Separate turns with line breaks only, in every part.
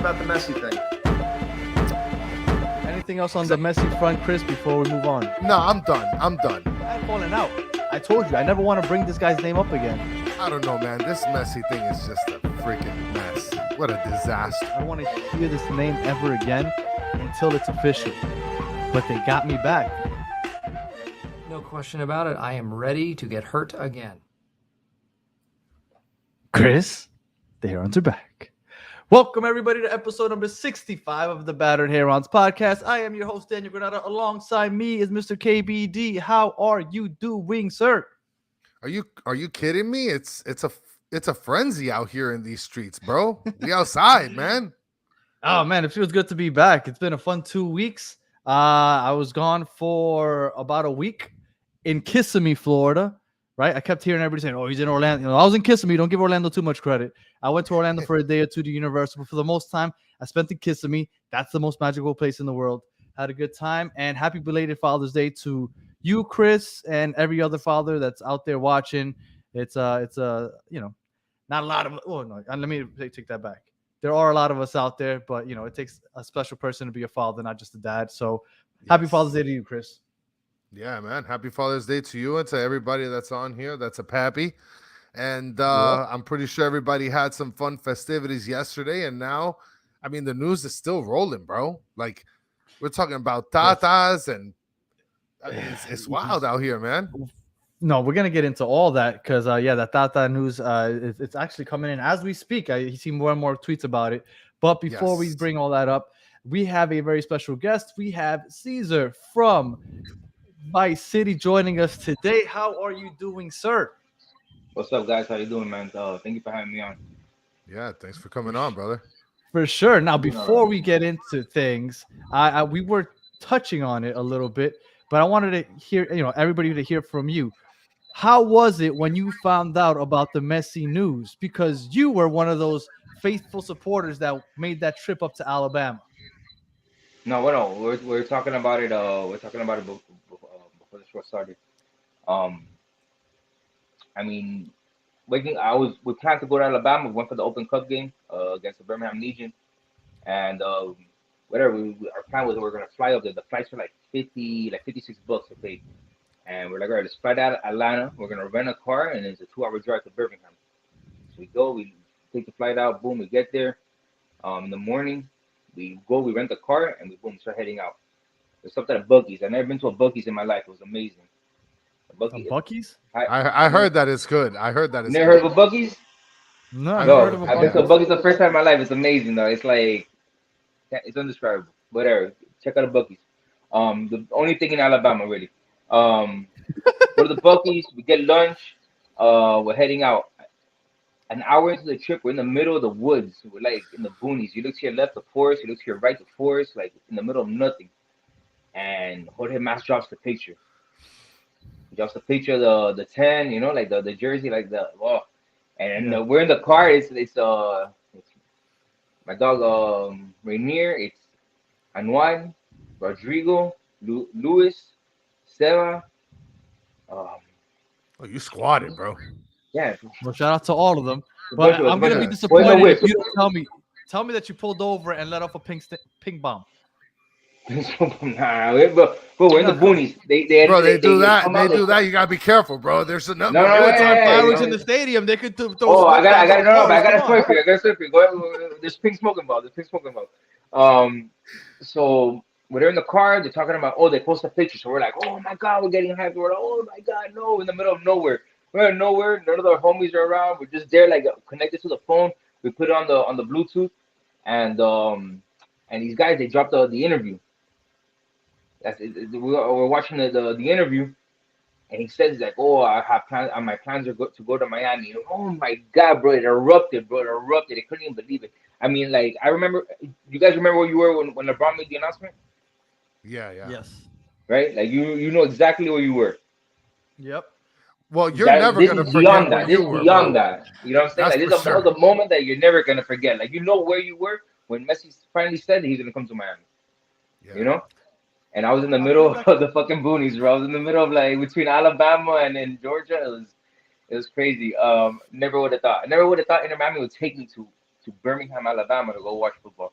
about the Messi thing.
Anything else on the Messi front, Chris, before we move on?
No, I'm done. I'm
I'm falling out. I told you, I never want to bring this guy's name up again.
I don't know, man. This Messi thing is just a freaking mess. What a disaster.
I don't want to hear this name ever again until it's official. But they got me back.
No question about it. I am ready to get hurt again.
Chris, the Herons are back. Welcome, everybody, to episode number 65 of the Battered Herons podcast. I am your host, Daniel Granada. Alongside me is Mr. KBD. How are you doing, sir?
Are you kidding me? It's a frenzy out here in these streets, bro. We outside, man.
Oh, man, it feels good to be back. It's been a fun 2 weeks. I was gone for about a week in Kissimmee, Florida, right? I kept hearing everybody saying, oh, he's in Orlando. You know, I was in Kissimmee. Don't give Orlando too much credit. I went to Orlando for a day or two to Universal, but for the most time, I spent in Kissimmee. That's the most magical place in the world. Had a good time, and happy belated Father's Day to you, Chris, and every other father that's out there watching. It's you know, not a lot of. Oh no, let me take that back. There are a lot of us out there, but you know, it takes a special person to be a father, not just a dad. So, happy Father's Day to you, Chris.
Yeah, man. Happy Father's Day to you and to everybody that's on here. That's a pappy. And I'm pretty sure everybody had some fun festivities yesterday. And now, I mean, the news is still rolling, bro. Like, we're talking about tatas, and I mean, it's wild out here, man.
No, we're gonna get into all that because that Tata news it's actually coming in as we speak. I see more and more tweets about it. But before we bring all that up, we have a very special guest. We have Caesar from Vice City joining us today. How are you doing, sir?
What's up, guys? How you doing, man? Thank you for having me on.
Yeah, thanks for coming on, brother.
For sure. Now, before we get into things, we were touching on it a little bit, but I wanted to hear, everybody to hear from you. How was it when you found out about the Messi news? Because you were one of those faithful supporters that made that trip up to Alabama.
No, we're talking about it. We're talking about it before the show started. I mean, we planned to go to Alabama. We went for the Open Cup game against the Birmingham Legion, and our plan was we were gonna fly up there. The flights were like $56 to pay, and we're like, all right, let's fly out of Atlanta. We're gonna rent a car, and it's a 2-hour drive to Birmingham. So we take the flight out. Boom, we get there. In the morning, we rent the car, and we start heading out. We stopped at a Buc-ee's. I've never been to a Buc-ee's in my life. It was amazing.
Buc-ee's?
I heard that it's good. I heard that it's
never heard of a Buc-ee's?
No, I've heard of a
I've been to a Buc-ee's the first time in my life. It's amazing though. It's like it's indescribable. Whatever. Check out a Buc-ee's. The only thing in Alabama really. Go to the Buc-ee's. We get lunch. We're heading out. An hour into the trip, we're in the middle of the woods. We're like in the boonies. You look to your left, the forest. You look to your right, the forest. Like in the middle of nothing. And Jorge Mas drops the picture. He drops the picture of the 10, like the jersey, like and we're in the car. It's my dog Rainier. It's Anuan, Rodrigo, Luis, Seba.
Oh, you squatted, bro.
Yeah.
Well, shout out to all of them. But I'm gonna be disappointed if you don't tell me that you pulled over and let off a pink bomb.
Nah, bro, we're in the boonies. They
do that. They do that. You gotta be careful, bro. There's a number.
Fireworks in the stadium. They could throw.
Oh, I got a story for you. Go ahead. There's pink smoking ball. So when they're in the car, they're talking about, they post a picture. So we're like, oh my god, we're getting hyped. We're like, oh my god, no, in the middle of nowhere. We're in nowhere. None of our homies are around. We're just there, like connected to the phone. We put it on the Bluetooth, and these guys, they dropped the interview. We're watching the interview, and he says like, I have plans. My plans are to go to Miami. Oh my god, bro! It erupted. They couldn't even believe it. I mean, like, I remember. You guys remember where you were when LeBron made the announcement?
Yeah.
Yes.
Right, like you know exactly where you were.
Yep.
Well, you're never gonna forget where you were.
Beyond that, you know what I'm saying? Like, this is the moment that you're never gonna forget. Like, you know where you were when Messi finally said that he's gonna come to Miami. Yeah. You know. And I was in the middle of the fucking boonies, bro. I was in the middle of like between Alabama and then Georgia. It was crazy. Never would have thought. I never would have thought Inter Miami would take me to Birmingham, Alabama to go watch football.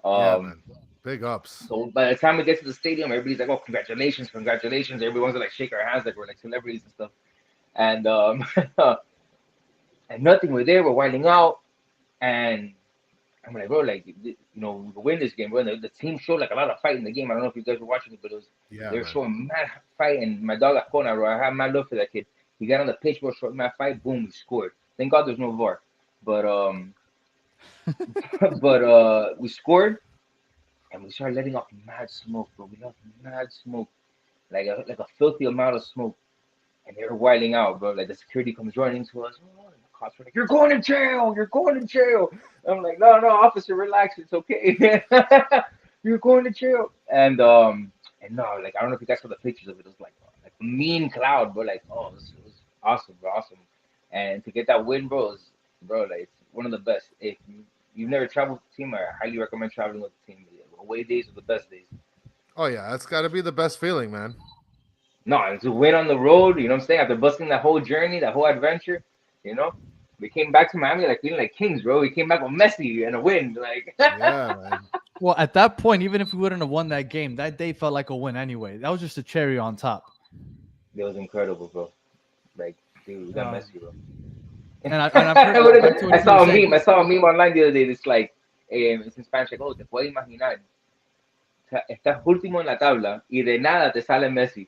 Yeah,
Um,
man. Big ups.
so by the time we get to the stadium, everybody's like, "Oh, congratulations, congratulations!" Everyone's like shake our hands like we're like celebrities and stuff. And and nothing. We're there. We're winding out, and I'm like, bro, like we can win this game, bro. The team showed like a lot of fight in the game. I don't know if you guys were watching it, but
Yeah,
they were
man.
showing mad fight. And my dog Acona, bro, I have mad love for that kid. He got on the pitch, bro, showed mad fight. Boom, he scored. Thank God there's no VAR. But we scored, and we started letting off mad smoke, bro. We left mad smoke, like a filthy amount of smoke. And they were wilding out, bro. Like the security comes running to us. Oh, and the cops were like, "You're going to jail! You're going to jail!" I'm like, "No, no, officer, relax. It's okay. You're going to jail." And no, like I don't know if you guys saw the pictures of it. It was like a mean cloud, bro. Like, oh, it was awesome, bro, awesome. And to get that win, bro, like it's one of the best. If you've never traveled with the team, I highly recommend traveling with the team. Away days are the best days.
Oh yeah, that's got to be the best feeling, man.
No, and to win on the road, you know what I'm saying? After busting that whole journey, that whole adventure, you know, we came back to Miami like feeling like kings, bro. We came back with Messi and a win. Like,
Yeah, man.
Well, at that point, even if we wouldn't have won that game, that day felt like a win anyway. That was just a cherry on top.
it was incredible, bro. Like, dude, we got
Uh,
Messi, bro.
And I've heard back to what
I
you
saw
were
a
saying.
meme. I saw a meme online the other day. It's like, it's in Spanish, like, oh, te puedes imaginar. Estás último en la tabla y de nada te sale Messi.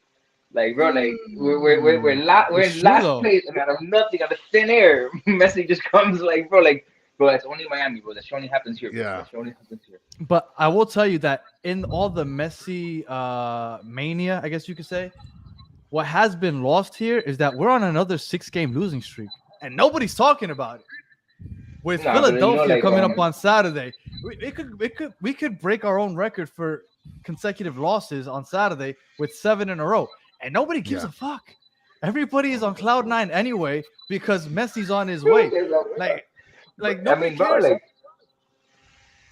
Like, bro, like we're
It's
in
true
last
though.
place, and out of nothing, out of thin air, Messi just comes like, bro, that's only Miami, bro. That shit only happens here, bro.
Yeah.
That shit only happens here.
But I will tell you that in all the Messi mania, I guess you could say, what has been lost here is that we're on another 6-game losing streak, and nobody's talking about it. With
Nah, but
Philadelphia
like,
coming up on Saturday, we could break our own record for consecutive losses on Saturday with 7 in a row, and nobody gives
Yeah.
a fuck. Everybody is on cloud 9 anyway because Messi's on his way. Like
I
nobody
mean, bro,
cares.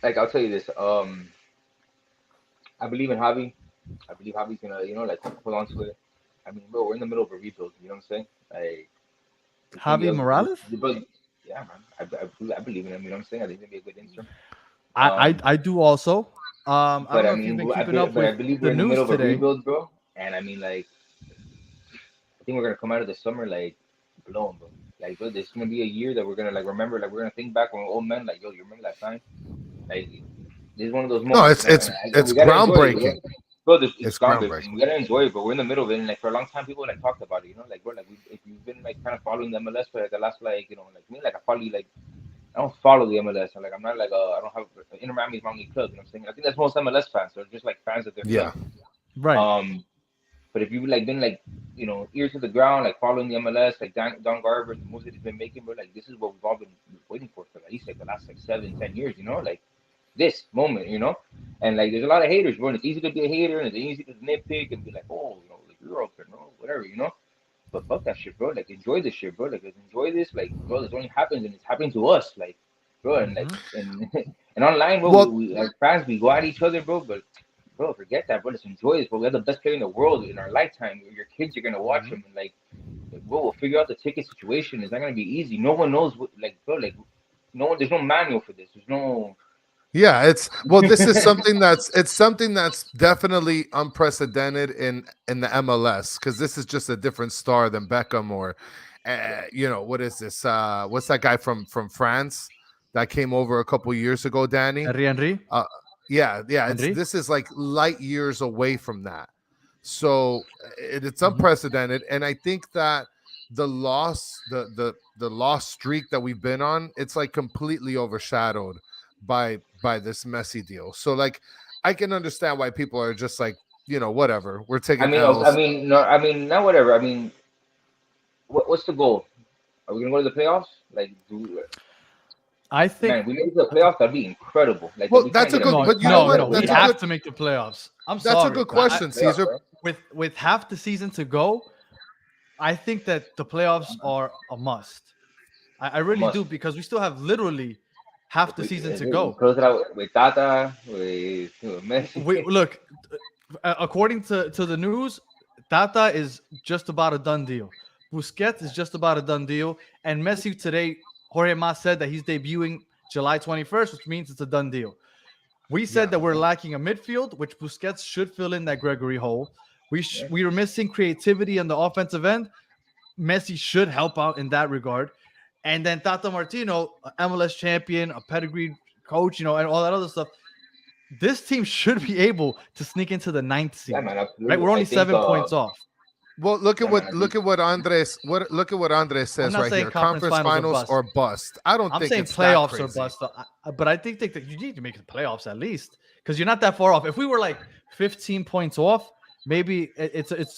like I'll tell you this. I believe in Javi. I believe Javi's gonna, like hold on to it. I mean, bro, we're in the middle of a rebuild. You know what I'm saying? Like, it's gonna be
Javi Morales?
Yeah, man. I believe in him. You know what I'm saying? I think he's gonna be a good interim.
I do also. I
But
don't know
I
if you've
mean,
been keeping up
I
with
believe we're
the
in the
news
middle of a
today.
rebuild, bro. And I mean, like, I think we're gonna come out of the summer like blown, bro. Like, bro, there's gonna be a year that we're gonna like remember, like we're gonna think back when we're old men, like, yo, you remember that time? Like, this is one of those
No,
moments, man. And
it's
we gotta enjoy it,
groundbreaking.
bro. It's
It's
groundbreaking.
groundbreaking.
We gotta enjoy it, but we're in the middle of it. And like for a long time, people like talked about it, like bro, like if you've been like kind of following the MLS for like the last like like me, like I follow like I don't follow the MLS. Like I'm not like I don't have Inter Miami's my only club. You know what I'm saying? I think that's most MLS fans. They're just like fans of their
Yeah.
club.
Right.
But if you've like been like ears to the ground, like following the MLS, like Don Garber and the moves that he's been making, bro, like this is what we've all been waiting for at least like the last like 7-10 years. Like this moment, and like there's a lot of haters, bro. And it's easy to be a hater and it's easy to nitpick and be like, oh, like you're okay, whatever. But fuck that shit, bro. Like enjoy this shit, bro. Like enjoy this, like bro. This only happens and it's happening to us, like bro. And like and online, bro.
Well,
We like fans, we go at each other, bro. But bro, forget that, bro. Let's enjoy this, bro. We have the best player in the world in our lifetime. Your kids are gonna watch him, and like, bro, we'll figure out the ticket situation. It's not gonna be easy. No one knows what, like, bro, like, no one. There's no manual for this. There's no.
yeah, this is something that's definitely unprecedented in the MLS because this is just a different star than Beckham or what is this? What's that guy from France that came over a couple years ago, Danny?
Henry.
Yeah.
Henry?
This is like light years away from that. So it's unprecedented, and I think that the loss streak that we've been on, it's like completely overshadowed by this Messi deal. So like I can understand why people are just like, whatever. We're taking L's.
Not whatever. I mean, what's the goal? Are we gonna go to the playoffs? Like,
I think.
Man, we made it to the playoffs. That'd be incredible. Like,
well, that's a good.
No,
But you know what?
No, we have to make the playoffs. I'm sorry.
That's a good question, Caesar.
With half the season to go, I think that the playoffs are a must. I really do because we still have literally half the season to go.
Close it out with Tata, with Messi.
Look, according to the news, Tata is just about a done deal. Busquets is just about a done deal. And Messi today, Jorge Mas said that he's debuting July 21st, which means it's a done deal. We said that we're lacking a midfield, which Busquets should fill in that Gregory hole. We were missing creativity on the offensive end. Messi should help out in that regard. And then Tata Martino, MLS champion, a pedigreed coach, and all that other stuff. This team should be able to sneak into the 9th seed.
Yeah, man, absolutely.
Right? We're only 7 points off.
Well, look at what Andres says right here. Conference finals or bust. I'm think saying it's
playoffs or bust, but I think that you need to make the playoffs at least because you're not that far off. If we were like 15 points off, maybe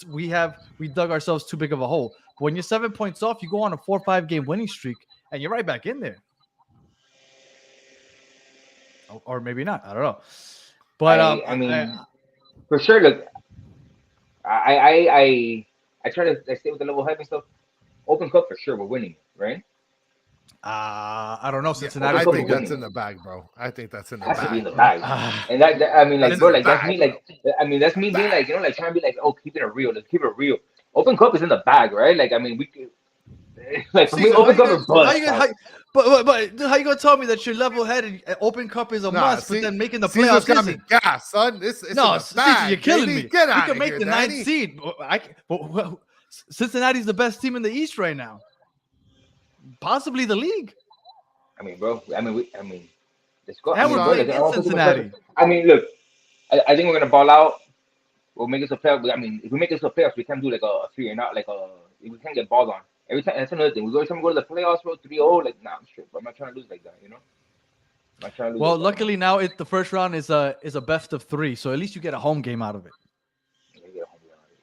we dug ourselves too big of a hole. But when you're 7 points off, you go on a 4 or 5 game winning streak and you're right back in there. Or maybe not. I don't know. But
I mean, for sure. Look, I try to stay with the level head and stuff. Open Cup for sure, we're winning, right?
I don't know. Cincinnati.
I think that's in the bag, bro. I think that's in the bag.
Has to be in the bag. And that I mean, like, bro, like that's me, like, I mean, that's me being like, like trying to be like, oh, keeping it real. Let's keep it real. Open Cup is in the bag, right? Like, I mean, we can. Like for me, Open Cup is bust.
But how you gonna tell me that you're level-headed? Open Cup is a must, but then making the playoffs isn't.
Yeah, son. It's
no,
bag,
you're killing me.
Get
we
out
can make
here,
the
Danny.
9th seed. But Cincinnati's the best team in the East right now, possibly the league.
I mean, bro. I mean, let's go.
And we're playing in Cincinnati.
I mean, look. I think we're gonna ball out. We'll make it to playoffs. I mean, if we make it to playoffs, we can't do like a 3 or not like a. We can't get balled on. Every time, that's another thing. Every time we go to the playoffs, bro, 3-0, like, nah, I'm straight. But I'm not trying to lose like that, I'm not trying to lose.
Well, luckily now the first round is a best of 3, so at least you get a home game out of it.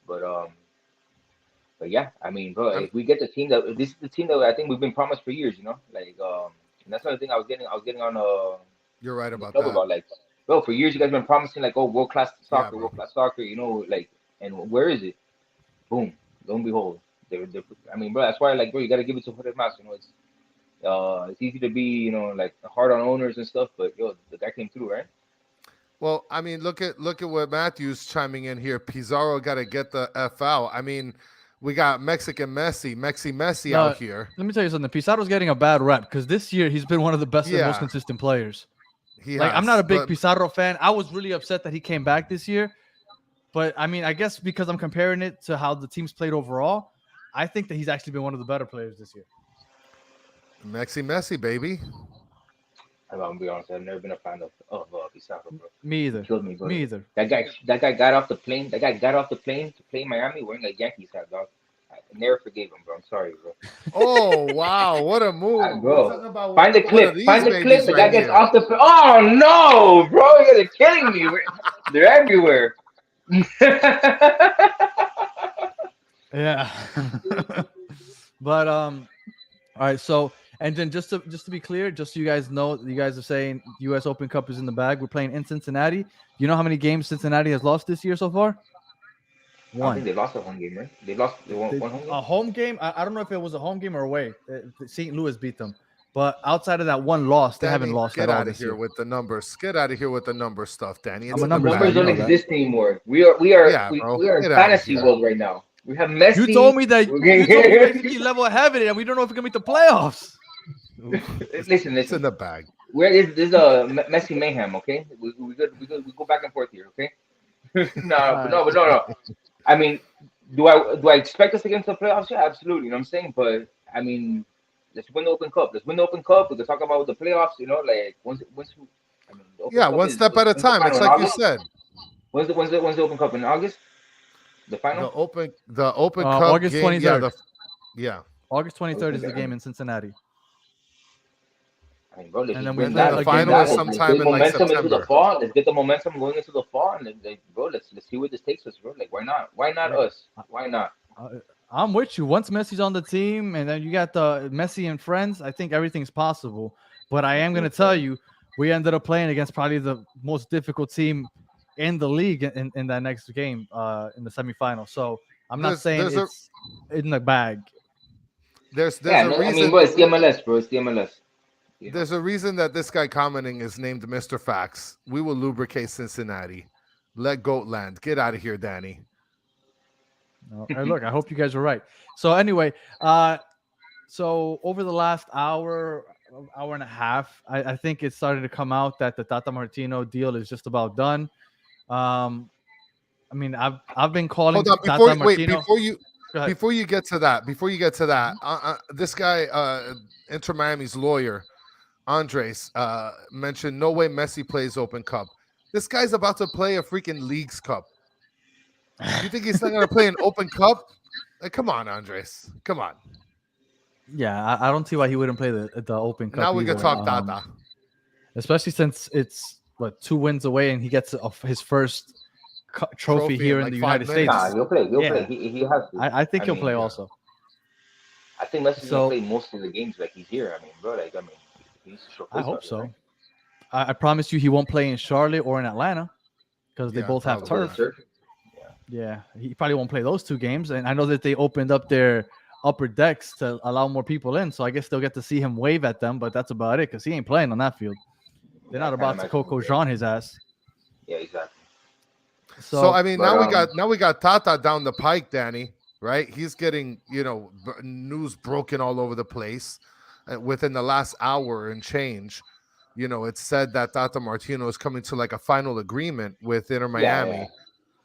But yeah, I mean, bro, if we get the team this is the team that I think we've been promised for years, like and that's another thing I was getting on
You're right about that.
Like, bro, for years you guys been promising like, oh, world class soccer, like, and where is it? Boom, lo and behold. I mean, bro, that's why, like, bro, you gotta give it to Jorge Mas. It's easy to be, like hard on owners and stuff, but the guy came through, right?
Well, I mean, look at what Matthew's chiming in here. Pizarro got to get the F out. I mean, we got Mexican Messi out here.
Let me tell you something. Pizarro's getting a bad rep because this year he's been one of the best and most consistent players. I'm not a big Pizarro fan. I was really upset that he came back this year, but I mean, I guess because I'm comparing it to how the teams played overall, I think that he's actually been one of the better players this year.
Messi, baby.
I'm gonna be honest. I've never been a fan of Pizarro, bro.
Me either.
Killed me, bro.
Me either.
That guy got off the plane. That guy got off the plane to play in Miami wearing a Yankees hat, dog. I never forgave him, bro. I'm sorry, bro.
Oh wow, what a move,
bro! Find the clip. The guy gets off the plane. Oh no, bro! You guys are killing me. They're everywhere.
Yeah. But all right, so and then just to be clear, just so you guys know, you guys are saying US Open Cup is in the bag. We're playing in Cincinnati. You know how many games Cincinnati has lost this year so far?
I think they lost a home game, right? They won one home game.
A home game? I don't know if it was a home game or away. St. Louis beat them. But outside of that one loss, they haven't lost at all.
Get out of here with the numbers. Get out of here with the number stuff, Danny.
The numbers don't exist anymore. We are in fantasy world right now. We have Messi.
You told me that you level heavy and we don't know if we can make the playoffs.
Listen.
It's in the bag.
This is a Messi mayhem, okay? We go back and forth here, okay? No. I mean, do I expect us to get into the playoffs? Yeah, absolutely. You know what I'm saying? But I mean, let's win the Open Cup. We can talk about the playoffs. Like once.
One step at a time. It's like you said.
When's the Open Cup in August? The final.
The Open Cup.
August 23rd.
Yeah.
August 23rd is the game in Cincinnati.
I mean, bro,
and then
the final is sometime in like September.
Into the fall. Let's get the momentum going into the fall, and bro, let's see where this takes us, bro. Like, why not? Why not us? Why not?
I'm with you. Once Messi's on the team, and then you got the Messi and friends, I think everything's possible. But I am going to tell you, we ended up playing against probably the most difficult team in the league in that next game in the semifinal. So I'm not saying it's in the bag.
There's a reason.
I mean, bro, it's the MLS, bro. It's the MLS.
There's a reason that this guy commenting is named Mr. Facts. We will lubricate Cincinnati. Let Goat land. Get out of here, Danny.
Look, I hope you guys are right. So anyway, so over the last hour, hour and a half. I think it started to come out that the Tata Martino deal is just about done. Um, I mean, I've been calling
Hold on,
Tata Martino. Go ahead.
before you get to that, this guy, Inter Miami's lawyer, Andres, mentioned no way Messi plays Open Cup. This guy's about to play a freaking Leagues Cup. You think he's not going to play an Open Cup? Like, come on, Andres. Come on.
Yeah, I don't see why he wouldn't play the Open Cup.
Now we
either.
can talk Tata.
Especially since it's 2 wins away and he gets his first trophy here in
like
the
5
United States.
minutes.
Nah, he'll play. He'll
Yeah.
play. He has to.
I think he'll play
yeah.
also.
I think Messi's
So-
gonna play most of the games like he's here. I mean, bro, he needs to show
I
face
hope
out here,
so.
right?
I promise you, he won't play in Charlotte or in Atlanta because they
Yeah,
both have
probably
turf.
not.
Yeah, he probably won't play those 2 games. And I know that they opened up their upper decks to allow more people in, so I guess they'll get to see him wave at them. But that's about it because he ain't playing on that field. They're
Yeah,
not
I can't
about to
imagine
Coco
him
Jean his ass.
Yeah, exactly.
So I mean,
But,
now we got Tata down the pike, Danny. Right? He's getting news broken all over the place within the last hour and change. It's said that Tata Martino is coming to like a final agreement with Inter Miami.
Yeah.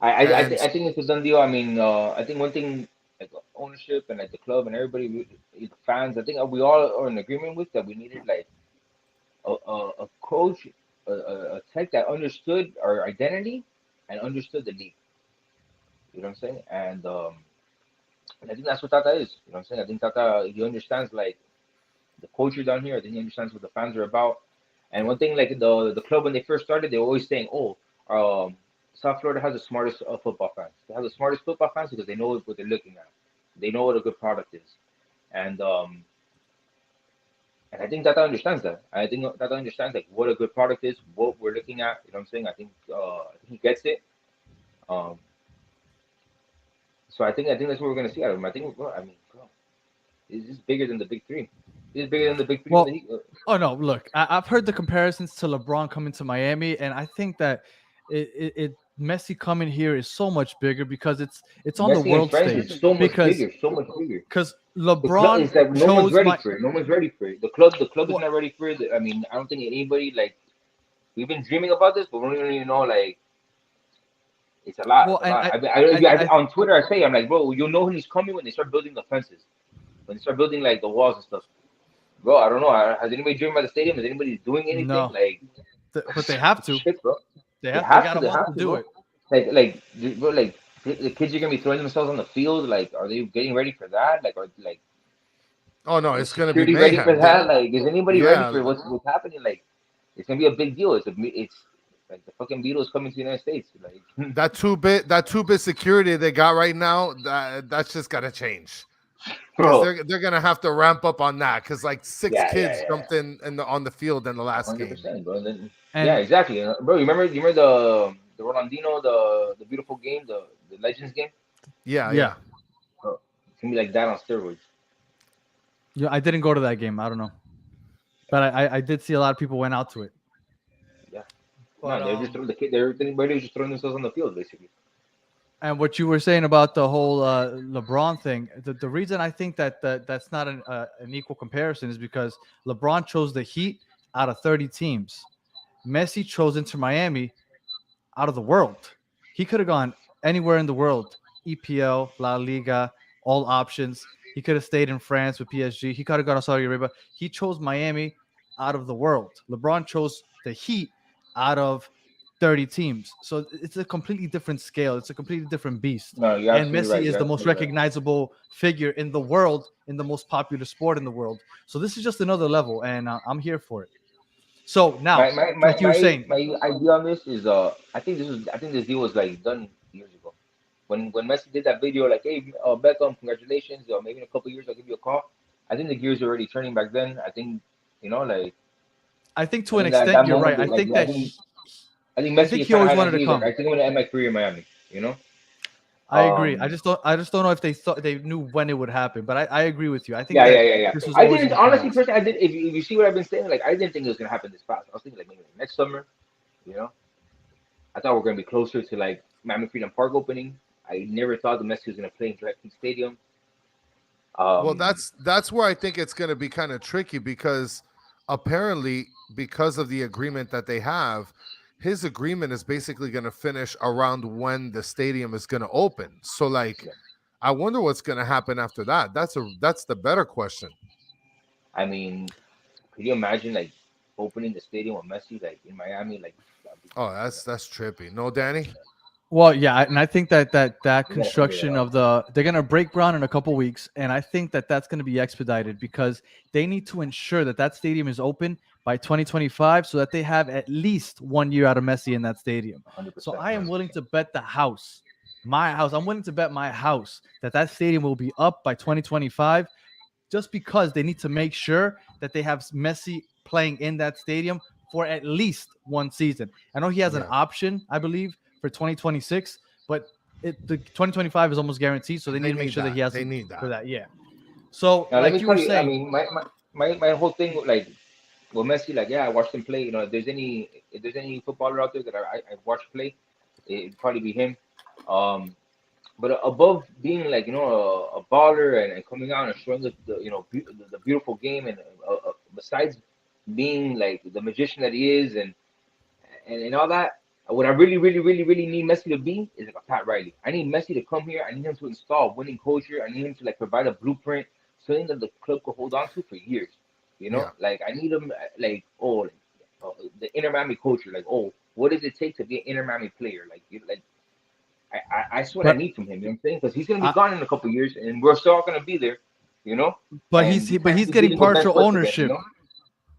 I think it's a done deal. I mean, I think one thing like ownership and like the club and everybody, the fans, I think we all are in agreement with that. We needed like a coach, a tech that understood our identity and understood the league. You know what I'm saying? And I think that's what Tata is. You know what I'm saying? I think Tata he understands like the culture down here. I think he understands what the fans are about. And one thing like the club when they first started, they were always saying, "Oh, South Florida has the smartest football fans. They have the smartest football fans because they know what they're looking at. They know what a good product is." And and I think Tata understands that. I think Tata understands like what a good product is, what we're looking at. You know what I'm saying? I think he gets it. Um, so I think that's what we're gonna see out of him. I think, bro, I mean, bro, this is bigger than the big three. This is bigger than the big three.
Well, oh no, look, I've heard the comparisons to LeBron coming to Miami, and I think that it Messi coming here is so much bigger because it's on the
Messi
world
and French
stage.
is so much
because
bigger, so much bigger.
because
The club
LeBron
is like no one's
chose
ready
my
for it. No one's ready for it. The club is
well,
not ready for it. I mean, I don't think anybody like we've been dreaming about this, but we don't even know like it's a lot.
well,
It's a
and
lot.
I
On Twitter, I say I'm like, bro, you'll know when he's coming when they start building the fences, when they start building like the walls and stuff. Bro, I don't know. Has anybody dreamed about the stadium? Is anybody doing anything?
no,
Like,
but they have to.
shit, bro.
They
They
got
have
a
to. They
month
have
to
to,
do
bro.
it.
Bro, like the kids are gonna be throwing themselves on the field. Like, are they getting ready for that? Like, or like,
Oh no,
is
it's gonna be
security ready for
mayhem.
that? Like, is anybody ready
Yeah,
for what's happening? Like, it's gonna be a big deal. It's like the fucking Beatles coming to the United States. Like,
that two bit security they got right now, that's just gotta change. Because
bro.
they're gonna have to ramp up on that because like 6 kids
Yeah.
jumped on the field in the last game.
100%, bro. And then,
And
yeah, exactly. Bro, you remember the Ronaldinho, the beautiful game, the Legends game?
Yeah.
Bro, it's gonna be like that on steroids.
yeah, I didn't go to that game. I don't know, but I did see a lot of people went out to it.
Yeah.
But
No, they're just throwing the kid. Everybody was just throwing themselves on the field, basically.
and what you were saying about the whole LeBron thing, the reason I think that's not an equal comparison is because LeBron chose the Heat out of 30 teams. Messi chose Inter Miami out of the world. He could have gone anywhere in the world, EPL, La Liga, all options. He could have stayed in France with PSG. He could have gone to Saudi Arabia. He chose Miami out of the world. LeBron chose the Heat out of 30 teams. So it's a completely different scale. It's a completely different beast.
No, you're
And
absolutely
Messi
right.
is
You're
the most
absolutely right.
recognizable figure in the world, in the most popular sport in the world. So this is just another level, and I'm here for it. So now, like you were saying,
My idea on this is I think this deal was like done years ago. When Messi did that video like, hey, Beckham, congratulations, or maybe in a couple years I'll give you a call. I think the gears were already turning back then. I think like
I think to
I
an
think that
extent you're
moment
right. I think that
I think
I
Messi
think he
kind of
always
had
wanted
that
to
he was like,
come.
I think I'm gonna end my career in Miami. You know.
I agree. I
Um,
just don't know if they thought they knew when it would happen, but I agree with you. I think
yeah,
that
yeah, yeah, yeah.
this was
I
always
didn't
in the
honestly,
plans.
personally, I did. If you see what I've been saying, like I didn't think it was gonna happen this fast. I was thinking like maybe next summer. You know, I thought we are gonna be closer to like Miami Freedom Park opening. I never thought the Messi was gonna play in DirecTV Stadium.
Well,
Um,
that's where I think it's gonna be kind of tricky because apparently, because of the agreement that they have, his agreement is basically going to finish around when the stadium is going to open. So, like,
Yeah.
I wonder what's going to happen after that. That's the better question.
I mean, could you imagine like opening the stadium with Messi like in Miami? Like, that'd be,
Oh, that's trippy. No, Danny.
Well, yeah, and I think that
we gotta figure it
construction
out.
of they're gonna break ground in a couple weeks, and I think that's gonna be expedited because they need to ensure that stadium is open by 2025, so that they have at least 1 year out of Messi in that stadium. So
100%.
I am willing to bet my house. I'm willing to bet my house that stadium will be up by 2025, just because they need to make sure that they have Messi playing in that stadium for at least one season. I know he has an
Yeah,
option, I believe, for 2026, but the 2025 is almost guaranteed, so they need
they
to make
need
sure that
that.
he has
They
it
need
for
that.
that. Yeah. So,
Now let
like
me
you were
tell you. I
saying,
mean, my whole thing like with Messi, like yeah, I watched him play. You know, if there's any footballer out there that I watched play, it'd probably be him. Um, but above being like a baller and coming out and showing the beautiful game and besides being like the magician that he is and all that, what I really need Messi to be is like a Pat Riley. I need Messi to come here. I need him to install winning culture. I need him to like provide a blueprint, something that the club could hold on to for years.
Yeah,
Like I need him like the Inter Miami culture. Like what does it take to be an Inter Miami player? Like that's what I
but
need from him. You know what I'm saying? Because he's gonna be
I,
gone in a couple of years, and we're still gonna be there. You know,
but
and we can't
he's
keep
getting
beating the bench
partial
press again.
ownership.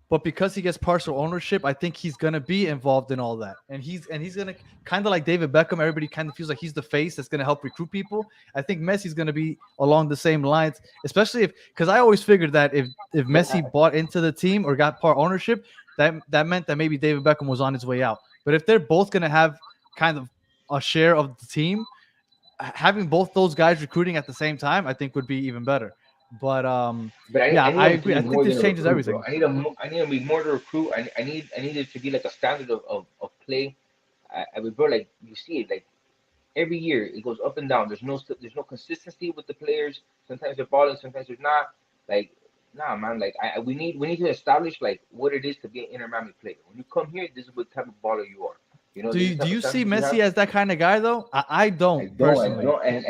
But because he gets partial ownership, I think he's gonna be involved in all that, and he's gonna kind of like David Beckham. Everybody kind of feels like he's the face that's gonna help recruit people. I think Messi's gonna be along the same lines, especially because I always figured that if Messi bought into the team or got part ownership, that meant that maybe David Beckham was on his way out. But if they're both gonna have kind of a share of the team, having both those guys recruiting at the same time, I think would be even better. But
But
yeah,
I need
I
him to
agree.
be
I think
more
this
than a
changes
recruit, bro.
everything.
I need him to be more than a recruit. I need it to be like a standard of play. I mean, bro, like you see it, like every year it goes up and down. There's no consistency with the players. Sometimes they're balling, sometimes they're not. Like, nah, man. Like, we need to establish like what it is to be an Inter Miami player. When you come here, this is what type of baller you are. This is the
Do
type of
you see
standard you
Messi
have.
as that kind of guy though? I don't
I
personally.
don't, and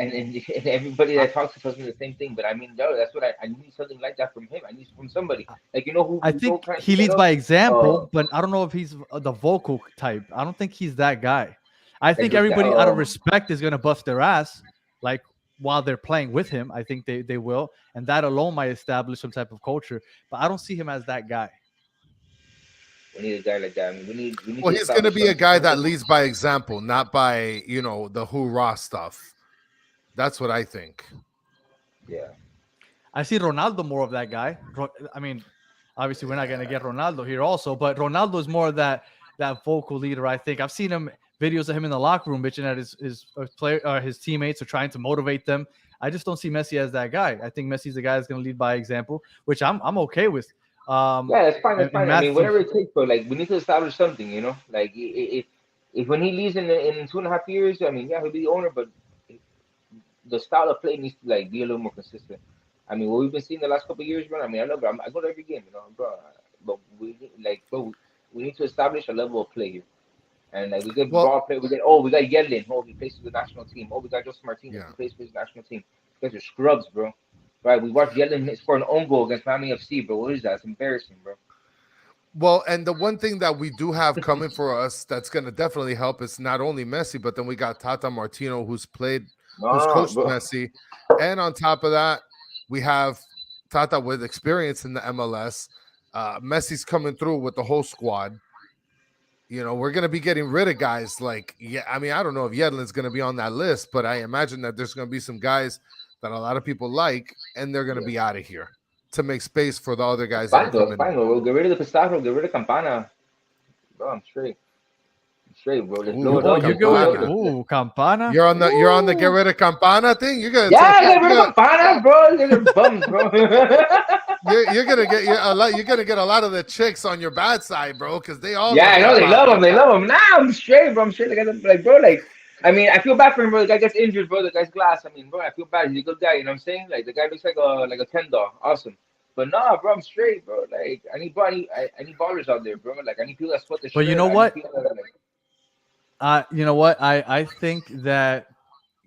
everybody
I,
that talks to tells me the same thing. But I mean, no, that's what I need something like that from him. I need from somebody like
I
who
think
kind of
he
that
leads
up.
by
Uh,
example, but I don't know if he's the vocal type. I don't think he's that guy. I
like
think everybody out of respect is gonna bust their ass, like while they're playing with him. I think they will, and that alone might establish some type of culture. But I don't see him as that guy.
we need a guy like that. I mean, we need
well,
to
he's going to
establish
be a
some
guy that
something.
leads by example, not by the hoorah stuff. That's what I think.
Yeah,
I see Ronaldo more of that guy. I mean, obviously we're not gonna get Ronaldo here also, but Ronaldo is more of that vocal leader. I think I've seen him videos of him in the locker room bitching at his teammates or trying to motivate them. I just don't see Messi as that guy. I think Messi's the guy that's gonna lead by example, which I'm okay with.
yeah, that's fine. That's
And
fine. I mean,
Matthew,
whatever it takes, but like we need to establish something. Like if when he leaves in 2.5 years, I mean, yeah, he'll be the owner, but the style of play needs to like be a little more consistent. I mean, what we've been seeing the last couple of years, bro. I mean, I love it. I go to every game, bro. But we need to establish a level of play here. And like we get
Well,
ball play, we got Yedlin. Oh, he plays for the national team. Oh, we got Joseph Martinez.
yeah.
He plays for his national team. You guys are scrubs, bro. Right? We watched Yedlin score an own goal against Miami FC, bro. What is that? It's embarrassing, bro.
Well, and the one thing that we do have coming for us that's going to definitely help is not only Messi, but then we got Tata Martino, who's
No,
coached
bro.
Messi, and on top of that, we have Tata with experience in the MLS. Messi's coming through with the whole squad. We're going to be getting rid of guys like, yeah, I mean, I don't know if Yedlin's going to be on that list, but I imagine that there's going to be some guys that a lot of people like, and they're going to
Yeah.
be out of here to make space for the other
It's
guys that are
fine, though. It's
coming
fine,
in.
though. We'll get rid of the Pistachio, get rid of Campana. Bro, I'm straight. I'm straight, bro. Let's blow
Ooh,
it
oh,
up.
you
Let's
go
blow it
with
up.
Campana.
Campana.
You're on the get
Ooh.
rid of Campana thing.
Yeah, get rid of Campana, bro. They're bums, bro.
You're gonna get a lot. You're gonna get a lot of the chicks on your bad side, bro, because they all
Yeah,
love
I know they
Campana.
love him. They love him. Nah, I'm straight, bro. I'm straight. Like, bro, like, I mean, I feel bad for him, bro. The guy gets injured, bro. The guy's glass. I mean, bro, I feel bad. He's a good guy. You know what I'm saying? Like, the guy looks like a $10. Awesome. But nah, bro, I'm straight, bro. Like I need ballers out there, bro. Like I need people that sweat the
But you
shirt.
know
I need
what?
people that are like,
You know what? I think that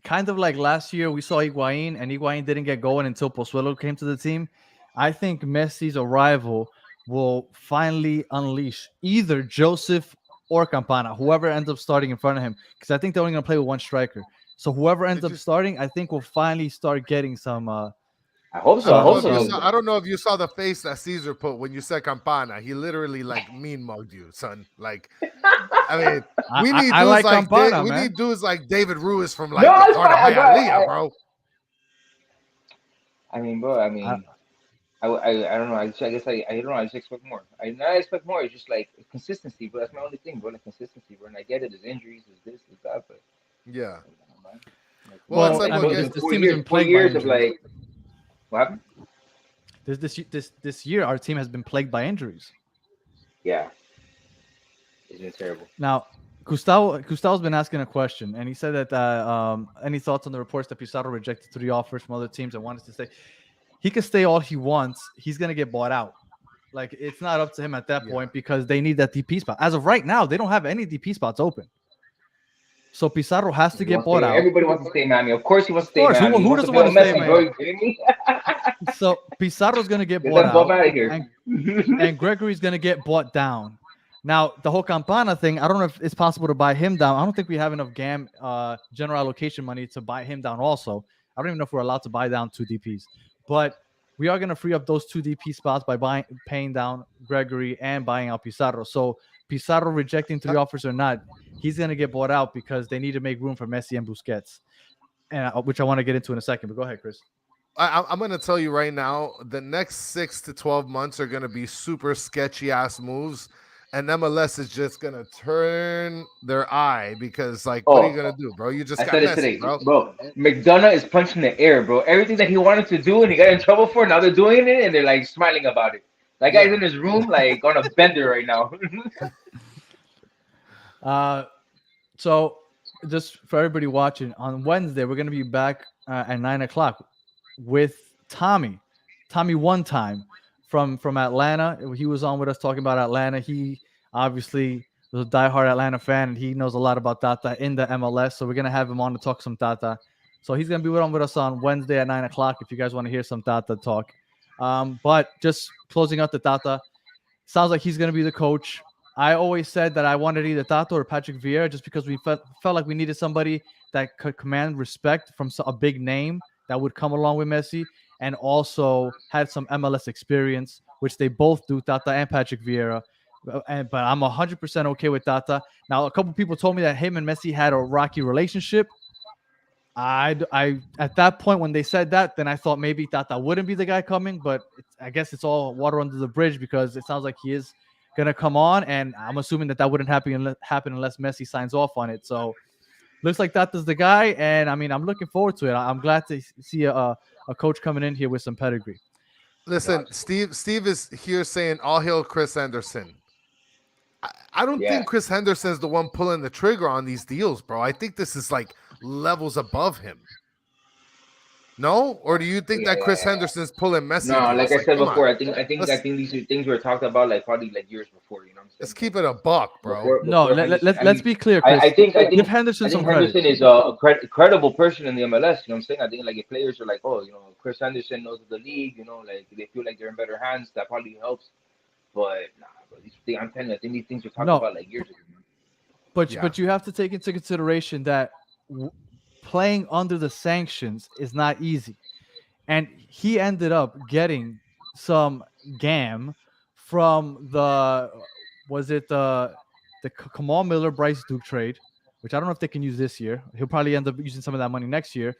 kind of like last year we saw Higuain, and Higuain didn't get going until Pozuelo came to the team. I think Messi's arrival will finally unleash either Joseph or Campana, whoever ends up starting in front of him, because I think they're only going to play with one striker. So whoever ends
Did
up
you?
starting, I think will finally start getting some
I hope
I
so. I
don't know
hope
if you
some.
saw.
so.
I don't know if you saw the face that Caesar put when you said Campana. He literally like mean mugged you, son. Like, I mean,
I, I, I like Campana,
We
man.
need dudes like David Ruiz from
No,
like the
it's
heart of
fine, bro.
Hialeah, bro.
I mean, bro. I
I,
mean, I don't know. I guess I don't know. I just expect more. I not expect more. It's just like consistency, bro. That's my only thing, bro. Like consistency, bro. And I get it. There's injuries. There's this. There's that. But
Yeah.
I don't know, man. Like,
Well, it's
well,
like
I
like
what
mean,
bro,
this
the
get.
this
four
team has
years,
been
four
plagued by
years of
injuries.
like what happened?
This year, our team has been plagued by injuries.
Yeah, it's been terrible.
Now, Gustavo's been asking a question, and he said that any thoughts on the reports that Pizarro rejected 3 offers from other teams and wanted to stay? He can stay all he wants. He's gonna get bought out. Like it's not up to him at that
Yeah.
point because they need that DP spot. As of right now, they don't have any DP spots open. So Pizarro has to
He
get
wants to
bought
stay.
out.
Everybody wants to stay Miami. Of course, he wants to
Of
stay
course,
Miami. He
who
wants to
doesn't
play
want
with
to stay,
Messi, bro.
man?
You kidding me?
So Pizarro's gonna get
Get
bought
that bum
out,
out of here.
and Gregory's gonna get bought down. Now the whole Campana thing, I don't know if it's possible to buy him down. I don't think we have enough GAM general allocation money to buy him down. Also, I don't even know if we're allowed to buy down 2 DPs, but we are gonna free up those 2 DP spots by paying down Gregory and buying out Pizarro. So Pizarro rejecting 3 offers or not, he's gonna get bought out because they need to make room for Messi and Busquets, and which I want to get into in a second. But go ahead, Chris.
I'm going to tell you right now, the next 6 to 12 months are going to be super sketchy ass moves, and MLS is just going to turn their eye because, like, what are you
Oh,
going to do, bro? You just
I
got
said it
Messi,
today,
bro.
bro. McDonough is punching the air, bro. Everything that he wanted to do and he got in trouble for, now they're doing it and they're like smiling about it. That guy's
Yeah.
in his room like on a bender right now.
So just for everybody watching, on Wednesday we're gonna be back at 9 o'clock with Tommy one time from Atlanta. He was on with us talking about Atlanta. He obviously was a diehard Atlanta fan, and he knows a lot about Tata in the MLS. So we're gonna have him on to talk some Tata. So he's gonna be on with us on Wednesday at 9 o'clock if you guys want to hear some Tata talk. But just closing out the Tata, sounds like he's gonna be the coach. I always said that I wanted either Tato or Patrick Vieira just because we felt like we needed somebody that could command respect from a big name that would come along with Messi and also had some MLS experience, which they both do, Tata and Patrick Vieira. But I'm 100% okay with Tata. Now, a couple people told me that him and Messi had a rocky relationship. I at that point when they said that, then I thought maybe Tata wouldn't be the guy coming, but I guess it's all water under the bridge because it sounds like he is gonna come on, and I'm assuming that wouldn't happen unless Messi signs off on it. So looks like Tata's the guy, and I mean I'm looking forward to it. I'm glad to see a coach coming in here with some pedigree.
Listen, Steve is here saying all hail Chris Henderson. I don't
Yeah.
think Chris Henderson's the one pulling the trigger on these deals, bro. I think this is like levels above him. No? Or do you think
Yeah,
that Chris
yeah.
Henderson's pulling Messi
No, like
deals?
I
Like,
said
come
before,
on.
I think these are things we were talked about like probably like years before. You know what I'm
Let's
saying?
keep it a buck, bro.
No,
Before Henderson. I
let's
mean,
be clear, Chris. Give Henderson
I think
some credit.
Henderson is a credible person in the MLS. You know what I'm saying? I think like if players are like, oh, you know, Chris Henderson knows the league. You know, like they feel like they're in better hands. That probably helps. But nah, bro, these things, I'm telling you, I think these things were talked
No,
about like years ago. Man.
but you have to take into consideration that playing under the sanctions is not easy. And he ended up getting some gam from the Kamal Miller Bryce Duke trade, which I don't know if they can use this year. He'll probably end up using some of that money next year.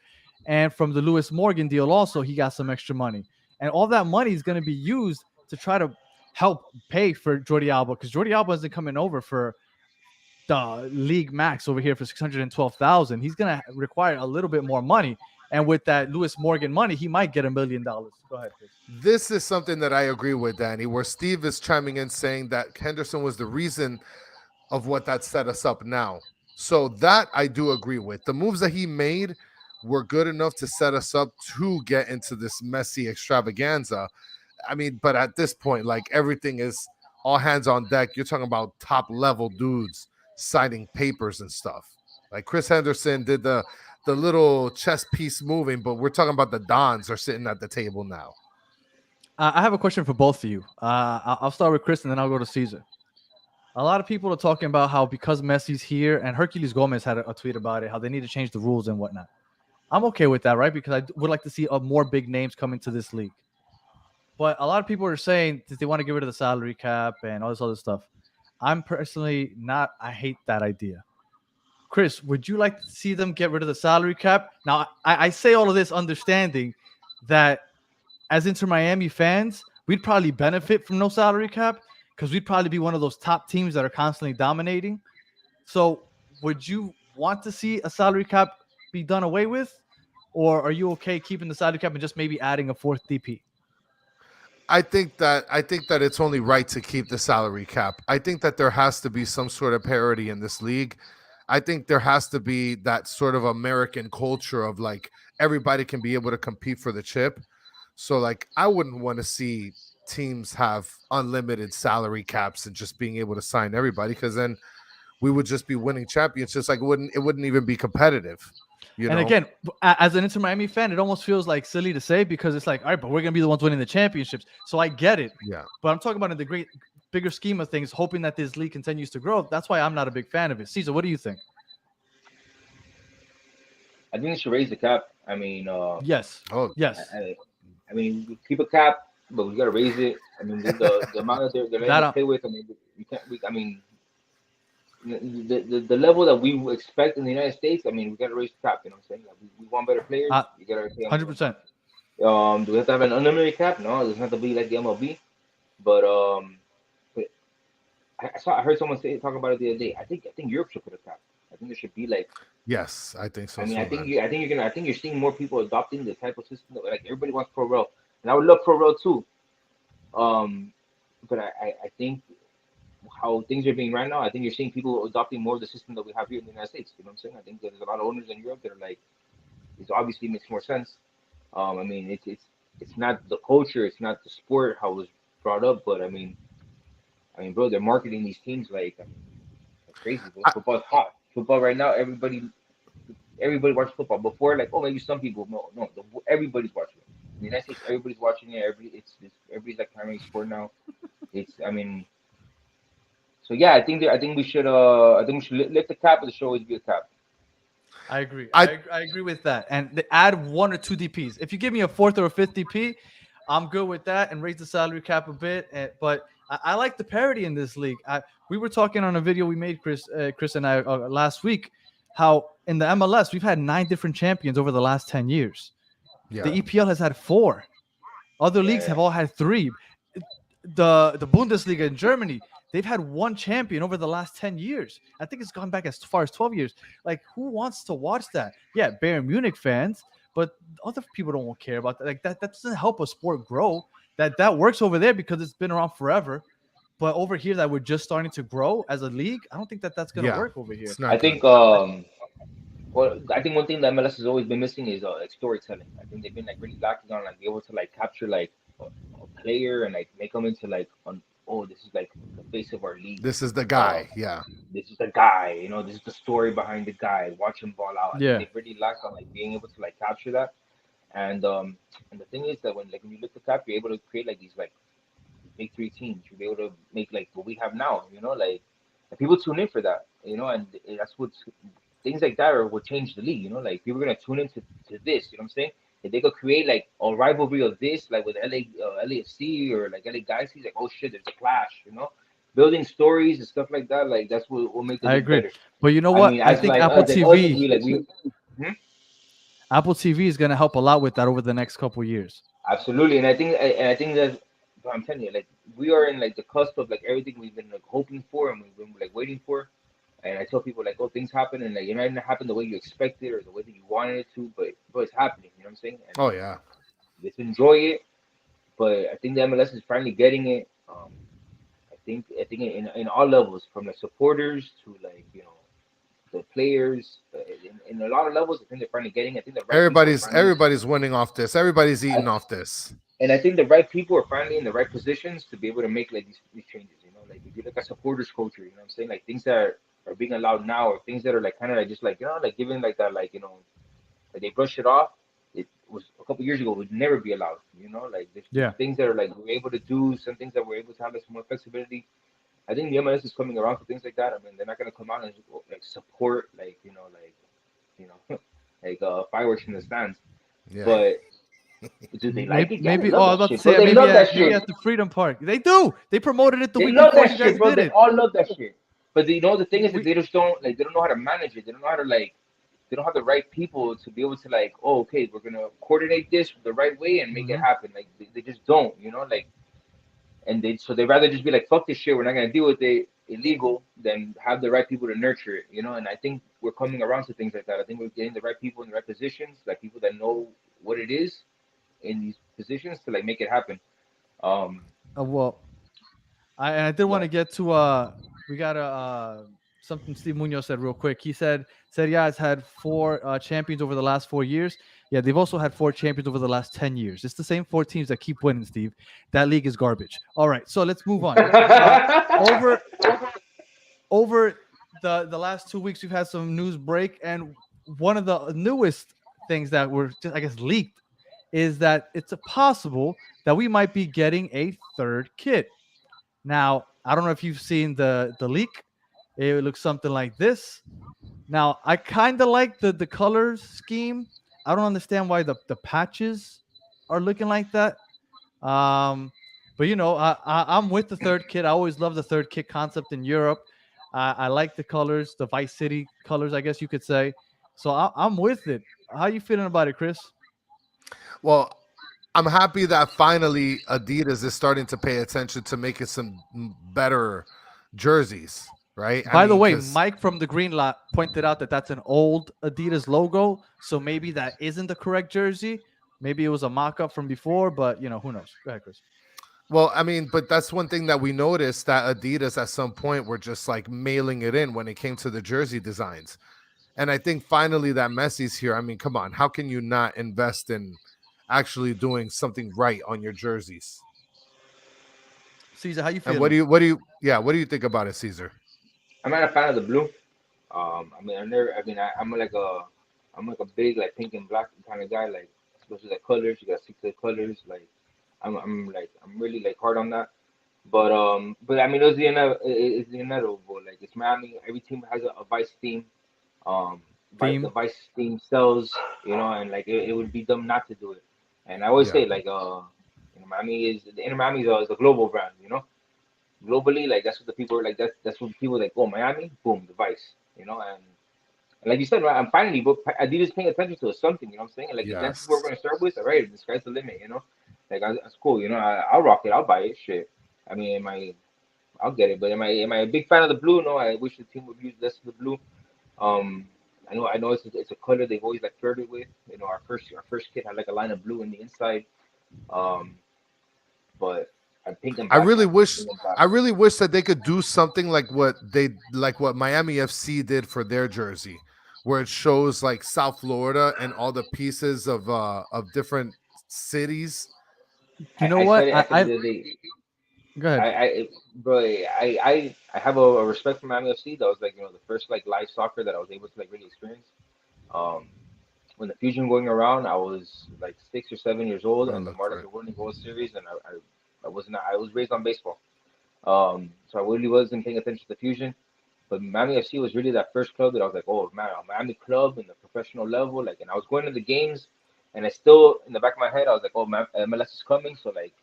And from the Lewis Morgan deal, also he got some extra money, and all that money is going to be used to try to help pay for Jordi Alba because Jordi Alba isn't coming over for the league max over here for 612,000. He's gonna require a little bit more money, and with that Lewis Morgan money, he might get $1 million. Go ahead, Chris.
This is something that I agree with, Danny, where Steve is chiming in saying that Henderson was the reason of what that set us up now. So that I do agree with. The moves that he made were good enough to set us up to get into this Messi extravaganza. I mean, but at this point, like everything is all hands on deck. You're talking about top level dudes signing papers and stuff. Like Chris Henderson did the little chess piece moving, but we're talking about the Dons are sitting at the table now.
I have a question for both of you. I'll start with Chris and then I'll go to Caesar. A lot of people are talking about how because Messi's here, and Hercules Gomez had a tweet about it, how they need to change the rules and whatnot. I'm okay with that, right? Because I would like to see more big names come into this league. But a lot of people are saying that they want to get rid of the salary cap and all this other stuff. I'm personally not. I hate that idea. Chris, would you like to see them get rid of the salary cap? Now, I say all of this understanding that as Inter Miami fans, we'd probably benefit from no salary cap because we'd probably be one of those top teams that are constantly dominating. So, would you want to see a salary cap be done away with, or are you okay keeping the salary cap and just maybe adding a fourth DP?
I think that it's only right to keep the salary cap. I think that there has to be some sort of parity in this league. I think there has to be that sort of American culture of like everybody can be able to compete for the chip. So like I wouldn't want to see teams have unlimited salary caps and just being able to sign everybody, because then we would just be winning championships. Like it wouldn't even be competitive.
And again, as an Inter Miami fan, it almost feels like silly to say because it's like, all right, but we're gonna be the ones winning the championships. So I get it.
Yeah.
But I'm talking about in the bigger scheme of things, hoping that this league continues to grow. That's why I'm not a big fan of it. Caesar, what do you think?
I think they should raise the cap. I mean,
Yes.
Oh,
Yes.
I mean, we keep a cap, but we gotta raise it. I mean, the amount that they're letting us play with. I mean, you can't. I mean, the level that we expect in the United States. I mean, we gotta raise the cap. You know what I'm saying? Like, we want better players. You gotta pay
100%.
Do we have to have an unlimited cap? No, it doesn't have to be like the MLB. But I heard someone talk about it the other day. I think Europe should put a cap. I think there should be like.
Yes, I think so.
I mean,
too,
I think you're seeing more people adopting the type of system that like everybody wants pro rel, and I would love pro rel too. But I think how things are being right now, I think you're seeing people adopting more of the system that we have here in the United States. You know what I'm saying? I think there's a lot of owners in Europe that are like, it obviously makes more sense. I mean, it's not the culture, it's not the sport how it was brought up, but I mean, bro, they're marketing these teams like crazy. Bro. Football's hot. Football right now, everybody watches football. Before, like, oh, maybe some people, no, everybody's watching it. In the United States, everybody's watching it. Everybody's like primary sport now. I mean, so yeah, I think we should lift the cap, but there should always be a cap.
I agree. I agree with that. And add one or two DPs. If you give me a fourth or a fifth DP, I'm good with that and raise the salary cap a bit. But I like the parity in this league. We were talking on a video we made, Chris and I, last week, how in the MLS we've had 9 different champions over the last 10 years. Yeah. The EPL has had 4. Other leagues have all had 3. The Bundesliga in Germany, they've had 1 champion over the last 10 years. I think it's gone back as far as 12 years. Like, who wants to watch that? Yeah, Bayern Munich fans, but other people don't care about that. Like, that doesn't help a sport grow. That works over there because it's been around forever. But over here that we're just starting to grow as a league, I don't think that's going to work over here.
I think one thing that MLS has always been missing is like storytelling. I think they've been like really lacking on like be able to like capture like a player and like make them into like this is like the face of our league.
This is the guy.
This is the guy. You know, this is the story behind the guy. Watch him ball out. I think they've really lacked on like being able to like capture that. And the thing is that when you lift the cap, you're able to create like these like big 3 teams. You'll be able to make like what we have now, you know, like people tune in for that, you know, and that's what things like that will change the league, you know, like people are gonna tune into this, you know what I'm saying? If they could create like a rivalry of this, like with LAFC or like LA Galaxy, like, oh shit, there's a clash, you know, building stories and stuff like that, like that's what will make the league better.
But you know what? I think Apple TV, Apple TV is gonna help a lot with that over the next couple of years.
Absolutely, and I think that. But I'm telling you, like we are in like the cusp of like everything we've been like hoping for and we've been like waiting for. And I tell people like, oh, things happen and like it might not happen the way you expected or the way that you wanted it to, but it's happening. You know what I'm saying? And let's enjoy it. But I think the MLS is finally getting it. I think in all levels, from the supporters to like the players, in a lot of levels. I think they're finally getting. I think the right people are finally.
Everybody's winning off this. Everybody's eating off this.
And I think the right people are finally in the right positions to be able to make like these changes. You know, like if you look at supporters culture, you know what I'm saying, like things that are being allowed now, or things that are like kind of like just like like giving like that, like like they brush it off. It was a couple years ago would never be allowed. You know, like there's
Yeah.
things that are like we're able to do, some things that we're able to have like some more flexibility. I think the MLS is coming around for things like that. I mean, they're not gonna come out and like support like like fireworks in the stands,
Yeah.
but do they like it? Yeah, they
Maybe.
love
Oh, I was
that
about to
shit. Bro,
say
they love that
maybe
shit.
at the Freedom Park. They do. They promoted it the
They
week
love
before
that
you guys
shit, bro.
did
They
it.
all love that shit. But the thing is that
We,
they just don't like. They don't know how to manage it. They don't know how to like. They don't have the right people to be able to like. Oh, okay, we're gonna coordinate this the right way and make it
Mhm.
happen. Like they just don't, like. And they rather just be like, fuck this shit. We're not gonna deal with it illegal than have the right people to nurture it. And I think we're coming around to things like that. I think we're getting the right people in the right positions, like people that know what it is in these positions to like make it happen. Um,
well, I did want
yeah.
to get to we got something Steve Munoz said real quick. He said Serie A has had four champions over the last 4 years. Yeah, they've also had four champions over the last 10 years. It's the same four teams that keep winning, Steve. That league is garbage. All right, so let's move on. Over over the last 2 weeks, we've had some news break, and one of the newest things that were just, I guess, leaked is that it's possible that we might be getting a third kid. Now, I don't know if you've seen the leak. It looks something like this. Now, I kind of like the color scheme. I don't understand why the patches are looking like that. Um, but I'm with the third kit. I always love the third kit concept in Europe. I like the colors, the Vice City colors, I guess you could say. So I'm with it. How you feeling about it, Chris?
Well, I'm happy that finally Adidas is starting to pay attention to making some better jerseys, right? I
By the
mean,
way,
because
Mike from the Green Lot pointed out that that's an old Adidas logo, so maybe that isn't the correct jersey. Maybe it was a mock-up from before, but who knows? Go ahead, Chris.
well, I mean, but that's one thing that we noticed that Adidas at some point were just like mailing it in when it came to the jersey designs. And I think finally that Messi's here. I mean, come on, how can you not invest in actually doing something right on your jerseys?
Caesar, how you
And
feeling?
what do you think about it, Caesar?
I'm not a fan of the blue. I mean, I'm like a big like pink and black kind of guy. Like especially like colors, you got 6 colors. Like I'm really like hard on that. But I mean, it's the inevitable. Like it's Miami. Every team has a vice theme. The
Theme.
vice theme sells. And like it would be dumb not to do it. And I always
Yeah.
say like Miami the Inter Miami is a global brand. Globally, like that's what the people are like. That's what people like. Oh, Miami, boom, the Vice, and like you said, right, I'm finally, but Adidas paying attention to something. You know what I'm saying? Like if that's what we're
Yes.
gonna start with, all right, the sky's the limit. Like that's cool. I'll rock it. I'll buy it. Shit. I mean, I'll get it. But am I a big fan of the blue? No, I wish the team would use less of the blue. Um, I know it's a color they've always like flirted with. Our first kid had like a line of blue in the inside. Um, but I'm pink and
I
black,
really
man.
wish
Pink and black.
I really wish that they could do something like what Miami FC did for their jersey, where it shows like South Florida and all the pieces of different cities.
You know
I said
what?
it. I said it the other day.
Go ahead.
Bro, I have a respect for Miami FC. That was like the first like live soccer that I was able to like really experience. Um, when the Fusion going around, I was like 6 or 7 years old,
I'm gonna
and the
look for
Marlins
it.
were winning World Series, and I was raised on baseball. So I really wasn't paying attention to the Fusion. But Miami FC was really that first club that I was like, oh man, a Miami club in the professional level, like, and I was going to the games, and I still in the back of my head, I was like, oh man, MLS is coming, so like.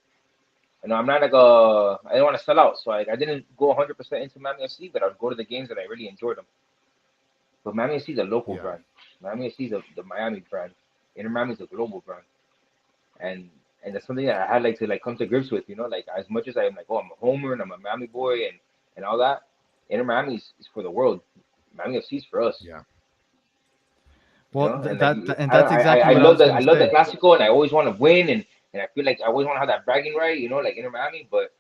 I'm not like I didn't want to sell out, so I didn't go 100% into Miami FC, but I would go to the games and I really enjoyed them. But Miami FC is a local
Yeah.
brand. Miami FC is the Miami brand. Inter Miami is a global brand, and that's something that I had like to like come to grips with. Like as much as I am like, oh, I'm a homer and I'm a Miami boy and all that. Inter Miami is for the world. Miami FC is for us.
Yeah.
Well,
And like
that's exactly what I was
I
gonna
love the
say.
Clasico, and I always want to win, and I feel like I always want to have that bragging right, like Inter Miami. But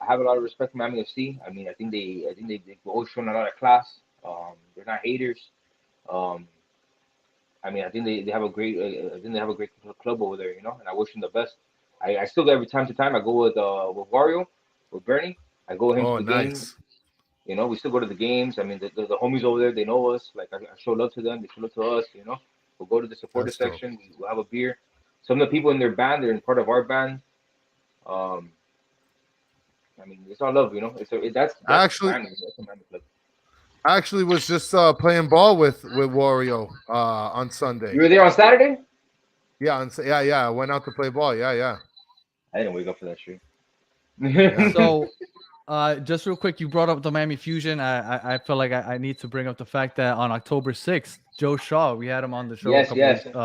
I have a lot of respect for Miami FC. I mean, I think they've always shown a lot of class. They're not haters. Um, I mean, I think they have a great I think they have a great club over there, and I wish them the best. I still go every time to time. I go with Wario, with Bernie. I go with him to
Oh,
the game.
nice.
We still go to the games. I mean, the homies over there, they know us. Like I show love to them, they show love to us. We'll go to the supporter
That's dope.
section. We'll have a beer. Some of the people in their band, they're in part of our band. Um, I mean, it's all love.
I
That's
actually
Miami. That's a Miami club.
I actually was just playing ball with Wario on Sunday.
You were there on Saturday?
Yeah, yeah. I went out to play ball. Yeah, yeah,
I didn't wake up for that shit.
yeah.
So, just real quick, you brought up the Miami Fusion. I feel like I need to bring up the fact that on October 6th, Joe Shaw, we had him on the show a
Yes,
couple
yes.
weeks.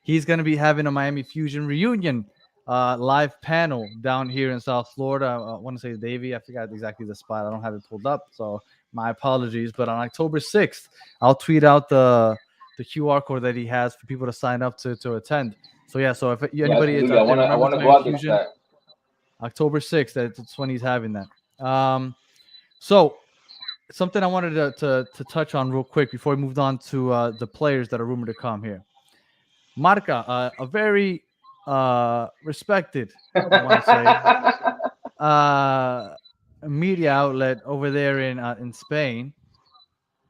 He's going to be having a Miami Fusion reunion live panel down here in South Florida. I want to say Davie. I forgot exactly the spot. I don't have it pulled up, so my apologies. But on October 6th, I'll tweet out the QR code that he has for people to sign up to attend. So yeah, so if
Yeah,
anybody is
absolutely. I
out there
wanna I
remembers
wanna go
Miami
out there for
Fusion,
that.
October 6th, that's when he's having that. So something I wanted to touch on real quick before we moved on to the players that are rumored to come here. Marca, a very respected, I want to say, uh, media outlet over there in Spain,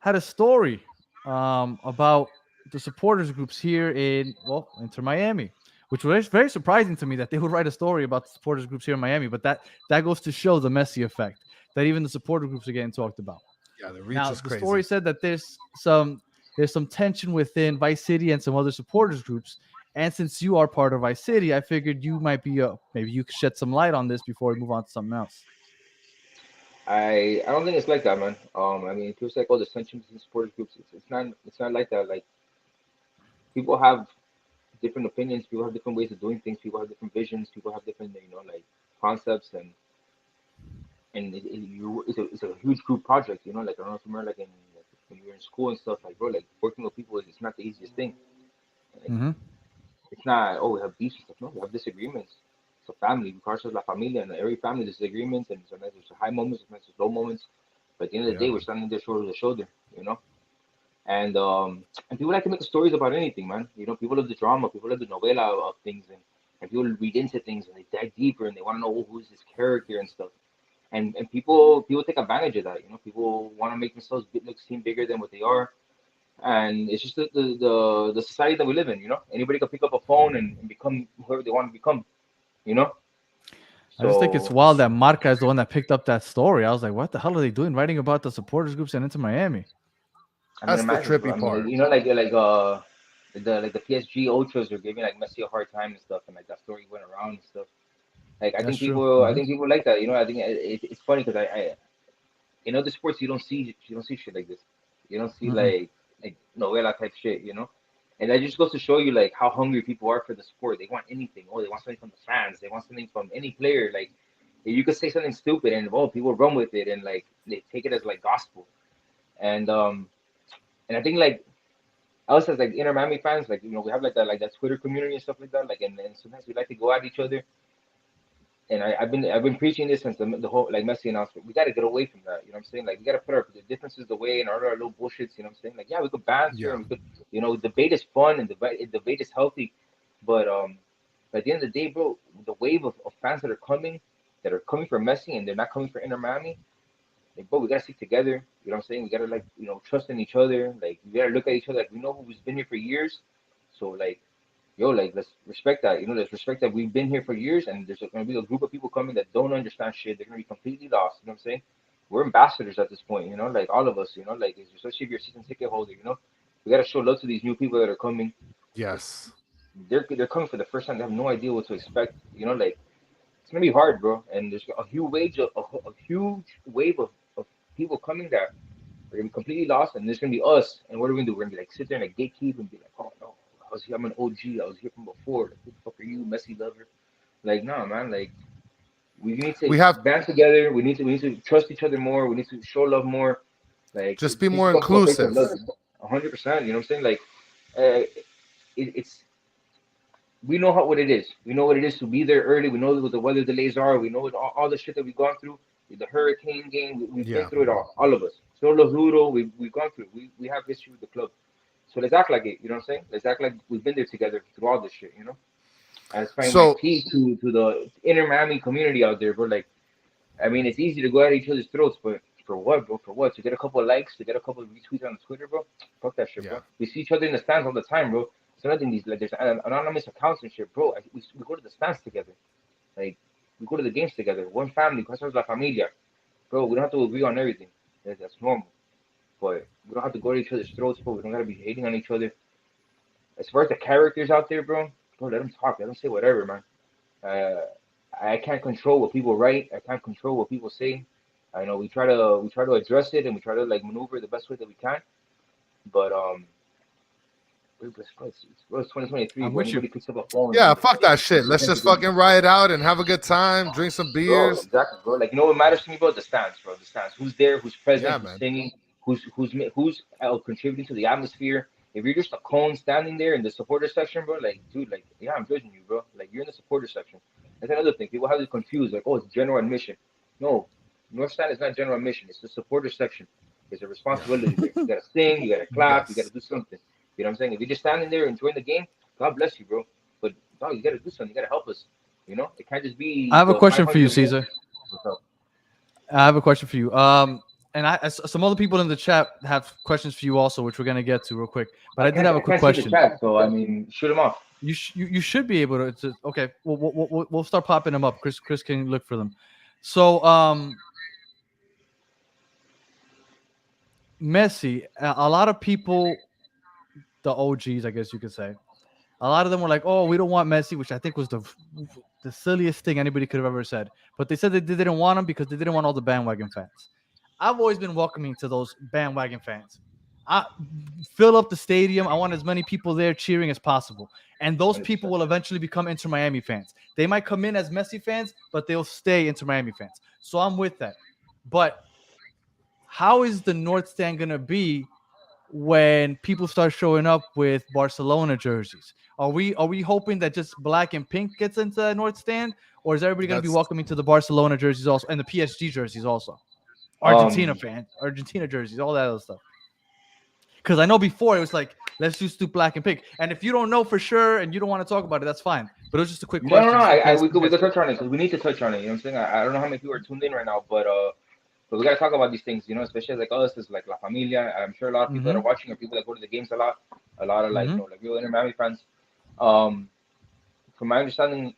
had a story about the supporters groups here Inter Miami, which was very surprising to me that they would write a story about the supporters groups here in Miami. But that goes to show the Messi effect, that even the supporter groups are getting talked about.
Yeah, the reach
Now,
is
the
crazy.
story said that there's some tension within Vice City and some other supporters groups. And since you are part of Vice City, I figured you might be maybe you could shed some light on this before we move on to something else.
I don't think it's like that, man. I mean, it feels like all the tension between supporters groups. It's not like that. Like people have different opinions. People have different ways of doing things. People have different visions. People have different, like concepts, and it's a huge group project. Like I don't know if you remember, like when you were in school and stuff. Like bro, like working with people is it's not the easiest thing. Like
Mm-hmm.
it's not. Oh, we have beefs and stuff. No, we have disagreements. It's a family. Because of la familia, and every family there's disagreements, and sometimes there's high moments, sometimes there's low moments. But at the end of the
Yeah,
day, we're standing there shoulder to shoulder. You know. And people like to make stories about anything, man. People love the drama, people love the novela of things, and people read into things and they dive deeper and they want to know, who's this character and stuff. And people take advantage of that. People want to make themselves seem bigger than what they are, and it's just the society that we live in. Anybody can pick up a phone and become whoever they want to become. You know,
I just think it's
so
wild that Marca is the one that picked up that story. I was like, what the hell are they doing writing about the supporters groups and Inter Miami?
I mean,
that's the
imagine, bro. I
trippy
mean,
part.
the PSG ultras are giving like Messi a hard time and stuff, and like that story went around and stuff. Like
That's true.
I think people like that. I think it's funny because I in other sports you don't see shit like this. You don't see
Mm-mm.
like novela type shit. And that just goes to show you like how hungry people are for the sport. They want anything. Oh, they want something from the fans. They want something from any player. Like you could say something stupid and people run with it and like they take it as like gospel. And I think like us as like Inter Miami fans, like we have like that Twitter community and stuff like that. Like and sometimes we like to go at each other. And I've been preaching this since the whole like Messi announcement. We got to get away from that. You know what I'm saying? Like we got to put our the differences away and our little bullshits. You know what I'm saying? Like yeah, we could banter
Yeah,
and we could debate is fun and debate is healthy, but at the end of the day, bro, the wave of fans that are coming for Messi and they're not coming for Inter Miami. Like bro, we gotta stick together. You know what I'm saying? We gotta like trust in each other. Like we gotta look at each other. Like we know who's been here for years. So like yo, like let's respect that. Let's respect that we've been here for years, and there's gonna be a group of people coming that don't understand shit. They're gonna be completely lost. You know what I'm saying? We're ambassadors at this point. Like all of us. Like especially if you're a season ticket holder. We gotta show love to these new people that are coming. Like
yes.
they're coming for the first time. They have no idea what to expect. Like it's gonna be hard, bro. And there's a huge wave of people coming that are gonna be completely lost, and there's gonna be us. And what are we gonna do? We're gonna be like sit there and like gatekeep and be like, oh no, I was here. I'm an OG. I was here from before. Like, who the fuck are you, Messi lover? Like, no, man. Like, we need to
We have
band together. We need to trust each other more. We need to show love more. Like,
just
it
be
needs to
more
come to a place of
inclusive.
love. 100%. You know what I'm saying? Like, uh, it's we know what it is. We know what it is to be there early. We know what the weather delays are. We know all the shit that we've gone through. The hurricane game, we've been
Yeah,
through it all of us. Solo Huro, we've gone through it. We have history with the club. So let's act like it. You know what I'm saying? Let's act like we've been there together through all this shit. And it's probably my
So
plea to the inner Miami community out there, bro. Like, I mean, it's easy to go at each other's throats, but for what, bro? For what? To get a couple of likes, to get a couple of retweets on Twitter, bro? Fuck that shit,
yeah,
bro. We see each other in the stands all the time, bro. So nothing. These like there's anonymous accounts and shit, bro. We go to the stands together. Like we go to the games together. One family, cosas la familia, bro. We don't have to agree on everything. That's normal. But we don't have to go to each other's throats, bro. We don't gotta be hating on each other. As far as the characters out there, bro, let them talk. Let them say whatever, man. I can't control what people write. I can't control what people say. I know we try to address it and we try to like maneuver the best way that we can. But it's 2023,
I'm
bro.
with you.
Anybody picks up a phone,
yeah,
and
fuck that shit. Let's just fucking ride out and have a good time, drink some
bro,
beers.
exactly, bro. Like what matters to me, bro? The stands, bro. The stands. Who's there? Who's present?
Yeah,
Who's
man.
singing? Who's contributing to the atmosphere? If you're just a cone standing there in the supporter section, bro, like, dude, like, yeah, I'm judging you, bro. Like, you're in the supporter section. That's another thing. People have it confused, like, oh, it's general admission. No, North Stand is not general admission. It's the supporter section. There's a responsibility there. You gotta sing, you gotta clap, you gotta
Yes.
do something. You know what I'm saying? If you're just standing there enjoying the game, God bless you, bro. But dog, you gotta do something. You gotta help us. It can't just
I
be
have a
the
question for you,
500.
Caesar.
What's up?
I have a question for you. And some other people in the chat have questions for you also, which we're gonna get to real quick. But I did have a quick
I can't see the
question.
chat, so I mean, shoot them off.
You should be able to okay. We'll start popping them up. Chris can look for them. So Messi, a lot of people, the OGs, I guess you could say, a lot of them were like, "Oh, we don't want Messi," which I think was the silliest thing anybody could have ever said. But they said they didn't want him because they didn't want all the bandwagon fans. I've always been welcoming to those bandwagon fans. I fill up the stadium. I want as many people there cheering as possible. And those people
100%.
will eventually become Inter Miami fans. They might come in as Messi fans, but they'll stay Inter Miami fans. So I'm with that. But how is the North Stand going to be when people start showing up with Barcelona jerseys? Are we hoping that just black and pink gets into the North Stand, or is everybody going to be
That's
welcoming to the Barcelona jerseys also and the PSG jerseys also? Argentina
Um,
fans, Argentina jerseys, all that other stuff. Because I know before it was like, let's just do black and pink. And if you don't know for sure and you don't want to talk about it, that's fine. But it was just a quick
no,
question.
no, no.
Just in case
We could touch on it because we need to touch on it. You know what I'm saying? I don't know how many people are tuned in right now, but we gotta talk about these things. Especially like us, is like La Familia. I'm sure a lot of people that are watching are people that go to the games a lot of like like real Inter Miami fans. Um, from my understanding,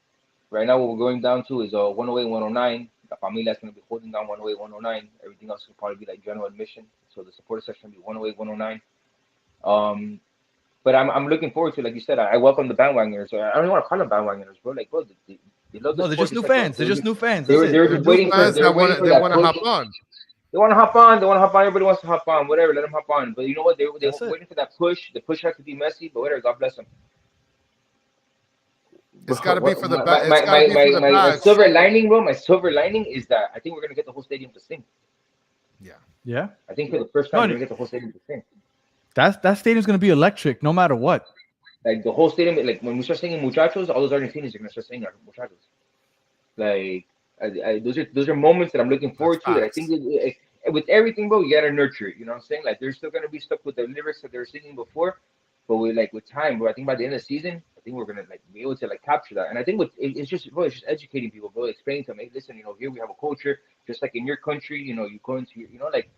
right now what we're going down to is 108, 109. La Familia is gonna be holding down 108, 109. Everything else will probably be like general admission. So the supporter section will be 108, 109. But I'm looking forward to, like you said, I welcome the bandwagoners. I don't even want to call them bandwagoners, bro. Like, bro, they love the
No, they're
sport
just new
just like
fans. They're just new fans.
they
That's
were they
it.
were
they're
just
new
waiting for
fans that want
for
they
that
want to
push.
hop on.
They want to hop on. They want to hop on. Everybody wants to hop on. Whatever, let them hop on. But you know what? They were
That's it.
waiting for that push. The push had to be Messi, but whatever. God bless them.
It's got to be for the
My,
It's got to be for the
my
badge.
silver lining, bro. My silver lining is that I think we're gonna get the whole stadium to sing.
Yeah.
Yeah.
I think for the first time we're gonna get the whole stadium to sing.
That stadium's gonna be electric no matter what.
Like the whole stadium, like when we start singing muchachos, all those Argentinians are gonna start singing muchachos. Like those are moments that I'm looking forward to. That I think with everything, bro, you gotta nurture it. You know what I'm saying? Like they're still gonna be stuck with the lyrics that they were singing before, but with time, bro. I think by the end of the season, I think we're gonna like be able to like capture that. And I think it's just educating people, bro. Explaining to them, hey, listen, here we have a culture, just like in your country. You go into like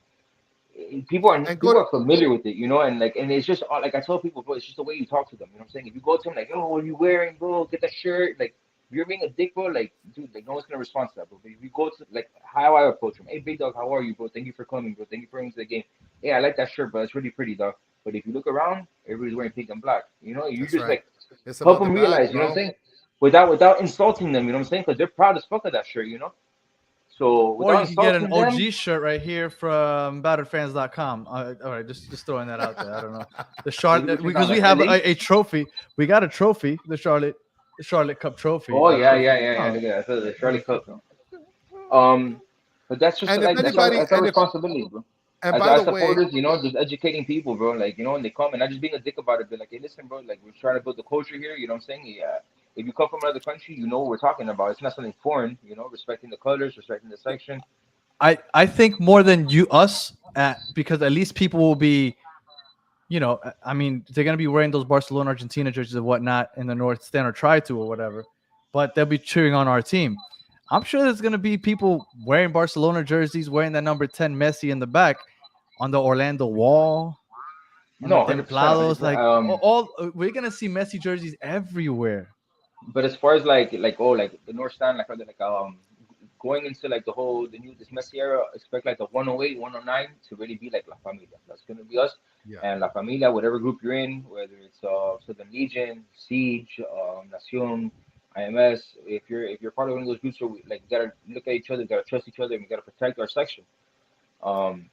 people are familiar with it, and it's just like I tell people, bro, it's just the way you talk to them. You know what I'm saying? If you go to them like, oh, what are you wearing, bro? Get that shirt. Like, if you're being a dick, bro, like, dude, like no one's gonna respond to that, bro. But if you go to like how I approach them, hey, big dog, how are you, bro? Thank you for coming, bro. Thank you for coming to the game. Hey, I like that shirt, bro. It's really pretty, dog. But if you look around, everybody's wearing pink and black. You
That's
just
right.
like
It's
help
about the
them
badge,
realize. You know what I'm
bro.
saying? Without insulting them. You know what I'm saying? Because they're proud as fuck of that shirt. So
Or
without
you can get an
insulting them,
OG shirt right here from batteredfans.com. All right, just throwing that out there. I don't know. The Charlotte, because we have a trophy. We got a trophy, the Charlotte Cup trophy.
oh yeah.
Oh,
Look at that. The Charlie Cook.
so-
But that's just
And if
like
anybody,
that's our
and if
responsibility, bro.
and
As
by the
as
way,
supporters, just educating people, bro. Like, when they come and not just being a dick about it, but like, hey, listen, bro, like we're trying to build the culture here. You know what I'm saying? Yeah. If you come from another country, you know what we're talking about. It's not something foreign. Respecting the colors, respecting the section.
I think more than us, because at least people will be I mean, they're gonna be wearing those Barcelona, Argentina jerseys and whatnot in the North Stand or try to or whatever, but they'll be cheering on our team. I'm sure there's gonna be people wearing Barcelona jerseys, wearing that number 10 Messi in the back on the Orlando wall, on the
No, 100%,
Templados.
100%.
Like we're gonna see Messi jerseys everywhere.
But as far as like the North Stand, going into like the new this Messi era, expect like the 108, 109 to really be like La Familia. That's gonna be us.
Yeah.
And La Familia, whatever group you're in, whether it's Southern Legion, Siege, Nacion, IMS, if you're part of one of those groups, so we gotta look at each other, gotta trust each other, and we gotta protect our section. Um,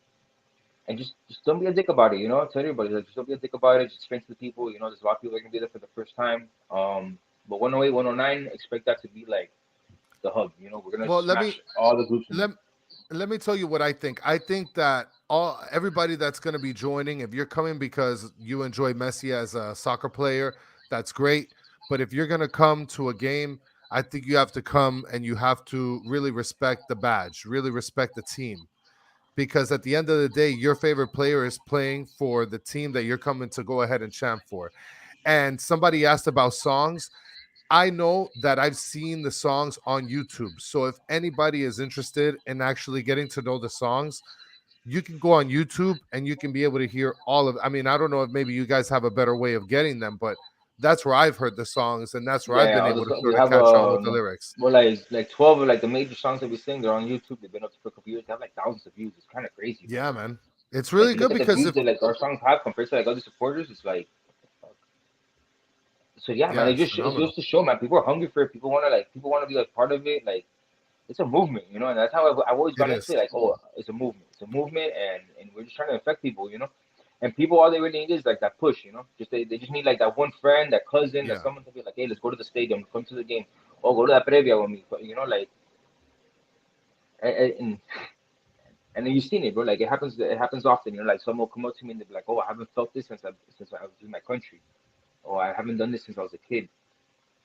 and just don't be a dick about it, Tell everybody, like, just don't be a dick about it. Just explain to the people, there's a lot of people that are gonna be there for the first time. But 108, 109, expect that to be like the hub. We're gonna
Well, let me
smash all the groups in
let
there.
let me tell you what I think. I think that everybody that's going to be joining, if you're coming because you enjoy Messi as a soccer player, that's great. But if you're going to come to a game, I think you have to come and you have to really respect the badge, really respect the team. Because at the end of the day, your favorite player is playing for the team that you're coming to go ahead and champ for. And somebody asked about songs. I know that I've seen the songs on YouTube. So if anybody is interested in actually getting to know the songs, you can go on YouTube and you can be able to hear all of. I mean, I don't know if maybe you guys have a better way of getting them, but that's where I've heard the songs and that's where
Yeah,
I've
yeah.
been able to
We
sort of
have
catch on with the lyrics.
well, like 12 of like the major songs that we sing. They're on YouTube. They've been up for a couple years. They have like thousands of views. It's kind of crazy, bro.
Yeah, man. It's
Like
really
you look
good
at the
because
views
if
that like our songs have compared to like other supporters. It's like so. Yeah, man.
yeah, it's
It
phenomenal.
goes to show, man. People are hungry for it. People want to be like part of it. Like it's a movement, And that's how I've always
It
gone into
is.
it. Like, oh, it's a movement. It's a movement, and we're just trying to affect people. And people, all they really need is like that push. Just they just need like that one friend, that cousin, that
Yeah.
someone to be like, hey, let's go to the stadium, come to the game, or go to that previa with me. Like, and and then you've seen it, bro. Like it happens. It happens often. Like someone will come up to me and they'll be like, oh, I haven't felt this since I was in my country, or I haven't done this since I was a kid.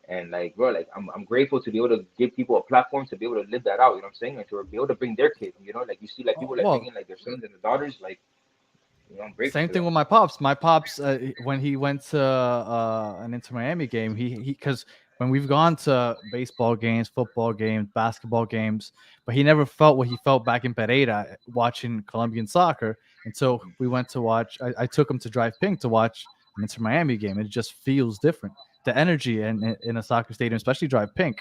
And like, bro, like I'm grateful to be able to give people a platform to be able to live that out. You know what I'm saying? And to be able to bring their kid. Like you see like people like
Well,
bringing like their sons and their daughters. Like, I'm grateful
same
for
thing
that.
with my pops. My pops, when he went to an Inter Miami game, he because when we've gone to baseball games, football games, basketball games, but he never felt what he felt back in Pereira watching Colombian soccer. And so we went to watch. I took him to Drive Pink to watch an Inter Miami game. It just feels different. The energy in a soccer stadium, especially Drive Pink,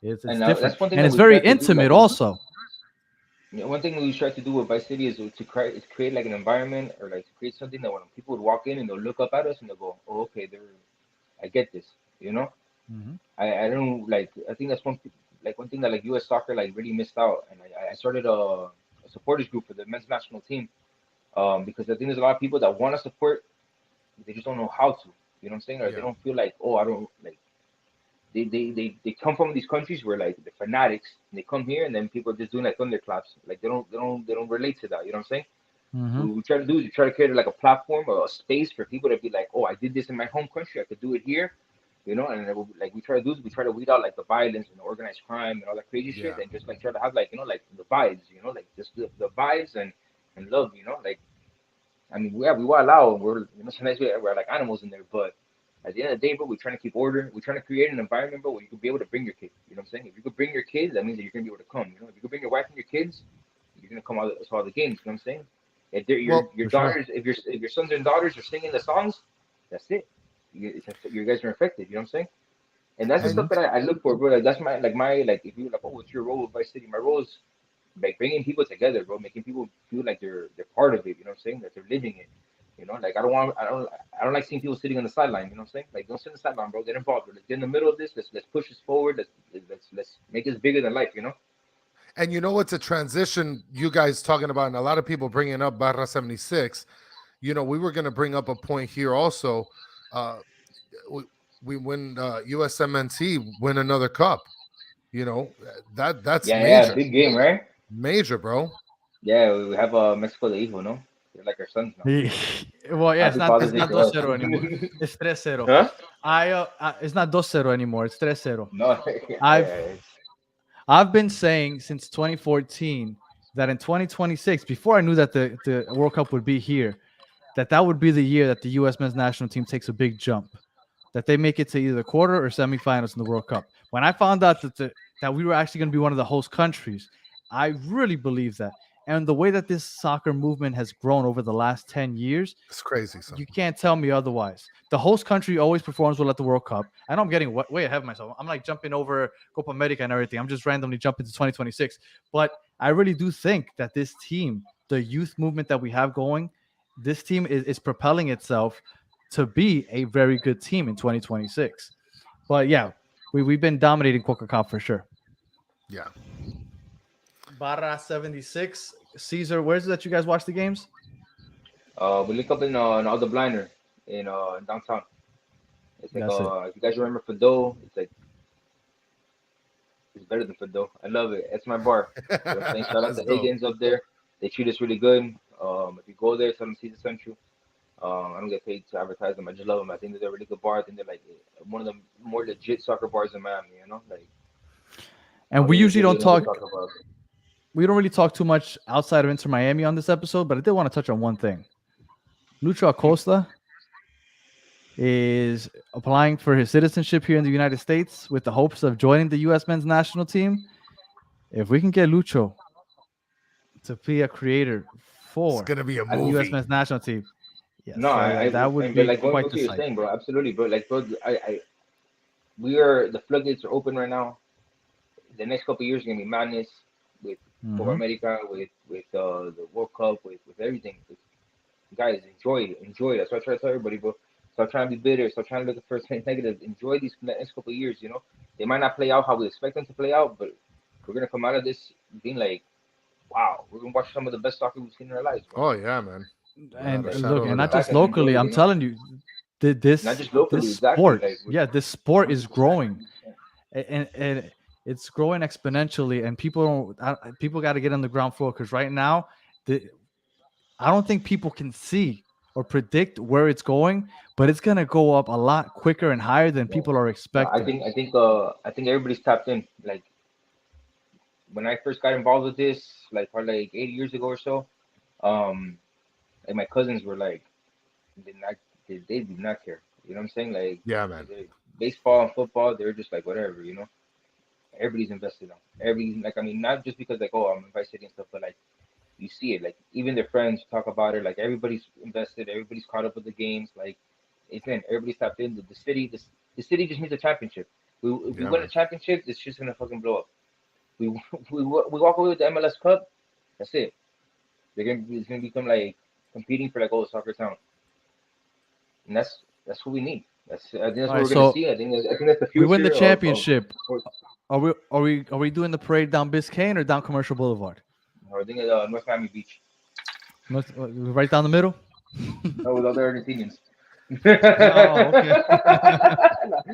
it's
And
different,
that's one thing
and
that
it's
we
very
try to do. Like,
intimate also.
one thing we try to do with Vice City is create like an environment or like to create something that when people would walk in and they'll look up at us and they'll go, oh, okay, I get this. You know,
Hmm.
I don't like. I think that's one thing that like U.S. soccer like really missed out. And I started a supporters group for the men's national team. Because I think there's a lot of people that want to support, they just don't know how to. You know what I'm saying? Or they
Yeah.
don't feel like, oh, I don't like. They come from these countries where like the fanatics, and they come here and then people are just doing like thunderclaps. Like they don't relate to that. You know what I'm saying?
Hmm.
What we try to do is we try to create like a platform or a space for people to be like, oh, I did this in my home country, I could do it here. And then like we try to do is we try to weed out like the violence and the organized crime and all that crazy shit,
Yeah.
and just like try to have like like the vibes, like just the vibes and love, like I mean, we wild out. Sometimes we're like animals in there, but at the end of the day, bro, we're trying to keep order. We're trying to create an environment, bro, where you can be able to bring your kid. You know what I'm saying? If you could bring your kids, that means that you're gonna be able to come. If you could bring your wife and your kids, you're gonna come out to all the games. You know what I'm saying? If they're
Well,
your
For sure.
daughters, if your sons and daughters are singing the songs, that's it. You guys are infected. You know what I'm saying? And that's the
and
stuff that I look for, bro. Like that's my like if you're like, oh, what's your role with Vice City? My role is like bringing people together, bro, making people feel like they're part of it. You know what I'm saying? That they're living it. Like I don't like seeing people sitting on the sideline. You know what I'm saying? Like don't sit on the sideline, bro. Get involved. Let's get in the middle of this. Let's push this forward. Let's make this bigger than life.
you know what's a transition you guys talking about, and a lot of people bringing up Barra 76. We were going to bring up a point here also. Uh, we win USMNT win another cup. That's
Yeah, yeah,
major,
big game, right?
major, bro.
Yeah, we have Mexico de Hijo, no? They're like our sons now.
Well, yeah,
Happy
it's
Father's Day
not
to
dos
us.
zero anymore. It's 3-0.
Huh?
It's not 2-0 anymore. It's 3-0.
No, yeah,
I've
yeah,
I've been saying since 2014 that in 2026, before I knew that the World Cup would be here, that would be the year that the U.S. men's national team takes a big jump, that they make it to either quarter or semifinals in the World Cup. When I found out that we were actually going to be one of the host countries, I really believe that. And the way that this soccer movement has grown over the last 10 years,
It's crazy. Son.
you can't tell me otherwise. The host country always performs well at the World Cup. I know I'm getting way ahead of myself. I'm like jumping over Copa America and everything. I'm just randomly jumping to 2026. But I really do think that this team, the youth movement that we have going, this team is propelling itself to be a very good team in 2026. But yeah, we've been dominating Coca-Cola for sure.
Yeah.
Barra 76. Caesar, where's it that you guys watch the games?
We link up in the Blinder in downtown. It's like
That's it.
if you guys remember Fado, it's like it's better than Fado. I love it. It's my bar. You know what I'm saying? Shout out
That's
to
dope.
Higgins up there. They treat us really good. If you go there, tell them Caesar sent you. I don't get paid to advertise them. I just love them. I think they're a really good bar. I think they're like one of the more legit soccer bars in Miami. You know, like.
And we usually don't talk.
Talk about.
We don't really talk too much outside of Inter Miami on this episode, but I did want to touch on one thing. Lucho Acosta is applying for his citizenship here in the United States with the hopes of joining the U.S. men's national team. If we can get Lucho to be a creator for
It's gonna be a
the
movie.
U.S. men's national team, yes,
No,
that would
but
be
like going
quite
back to
the
your
sight.
thing, bro. Absolutely, bro. Like, bro, the floodgates are open right now. The next couple of years are gonna be madness with Copa
Mhm.
America, with the World Cup, with everything. Guys, enjoy it. That's what I try to tell everybody, bro. Stop trying to be bitter. Stop trying to look at first things negative. Enjoy these next couple of years. You know, they might not play out how we expect them to play out, but we're gonna come out of this being like, wow, we're gonna watch some of the best soccer we've seen in our lives, bro.
Oh yeah, man.
And
Without a
look,
shadow
and
of a
not
doubt.
just
Back and enjoy
locally.
it,
I'm
you know?
telling you,
Not just
this
locally, exactly.
sport,
Like,
yeah, this sport is growing, and it's growing exponentially. And people got to get on the ground floor because right now, I don't think people can see or predict where it's going, but it's gonna go up a lot quicker and higher than
no,
people are
no,
expecting.
I think everybody's tapped in. Like when I first got involved with this, like probably like 8 years ago or so, um, like my cousins were like, they not, they do not care. You know what I'm saying?
Yeah, man.
Baseball and football, they're just like whatever. You know, everybody's invested on. Like I mean, not just because like oh I'm invested and stuff, but like you see it. Like even their friends talk about it. Like everybody's invested. Everybody's caught up with the games. Like again, everybody's tapped in. The city just needs a championship. If we
Yeah,
win a
man.
championship, it's just gonna fucking blow up. We we walk away with the MLS Cup. That's it. It's gonna become like competing for like oh soccer town, and that's what we need. I think that's
All
what
right,
we're gonna
so
see. I think that's the
we win the
future of
championship.
sports.
Are we doing the parade down Biscayne or down Commercial Boulevard?
I think North Miami Beach.
Right down the middle.
No, with other Argentinians.
Oh, okay.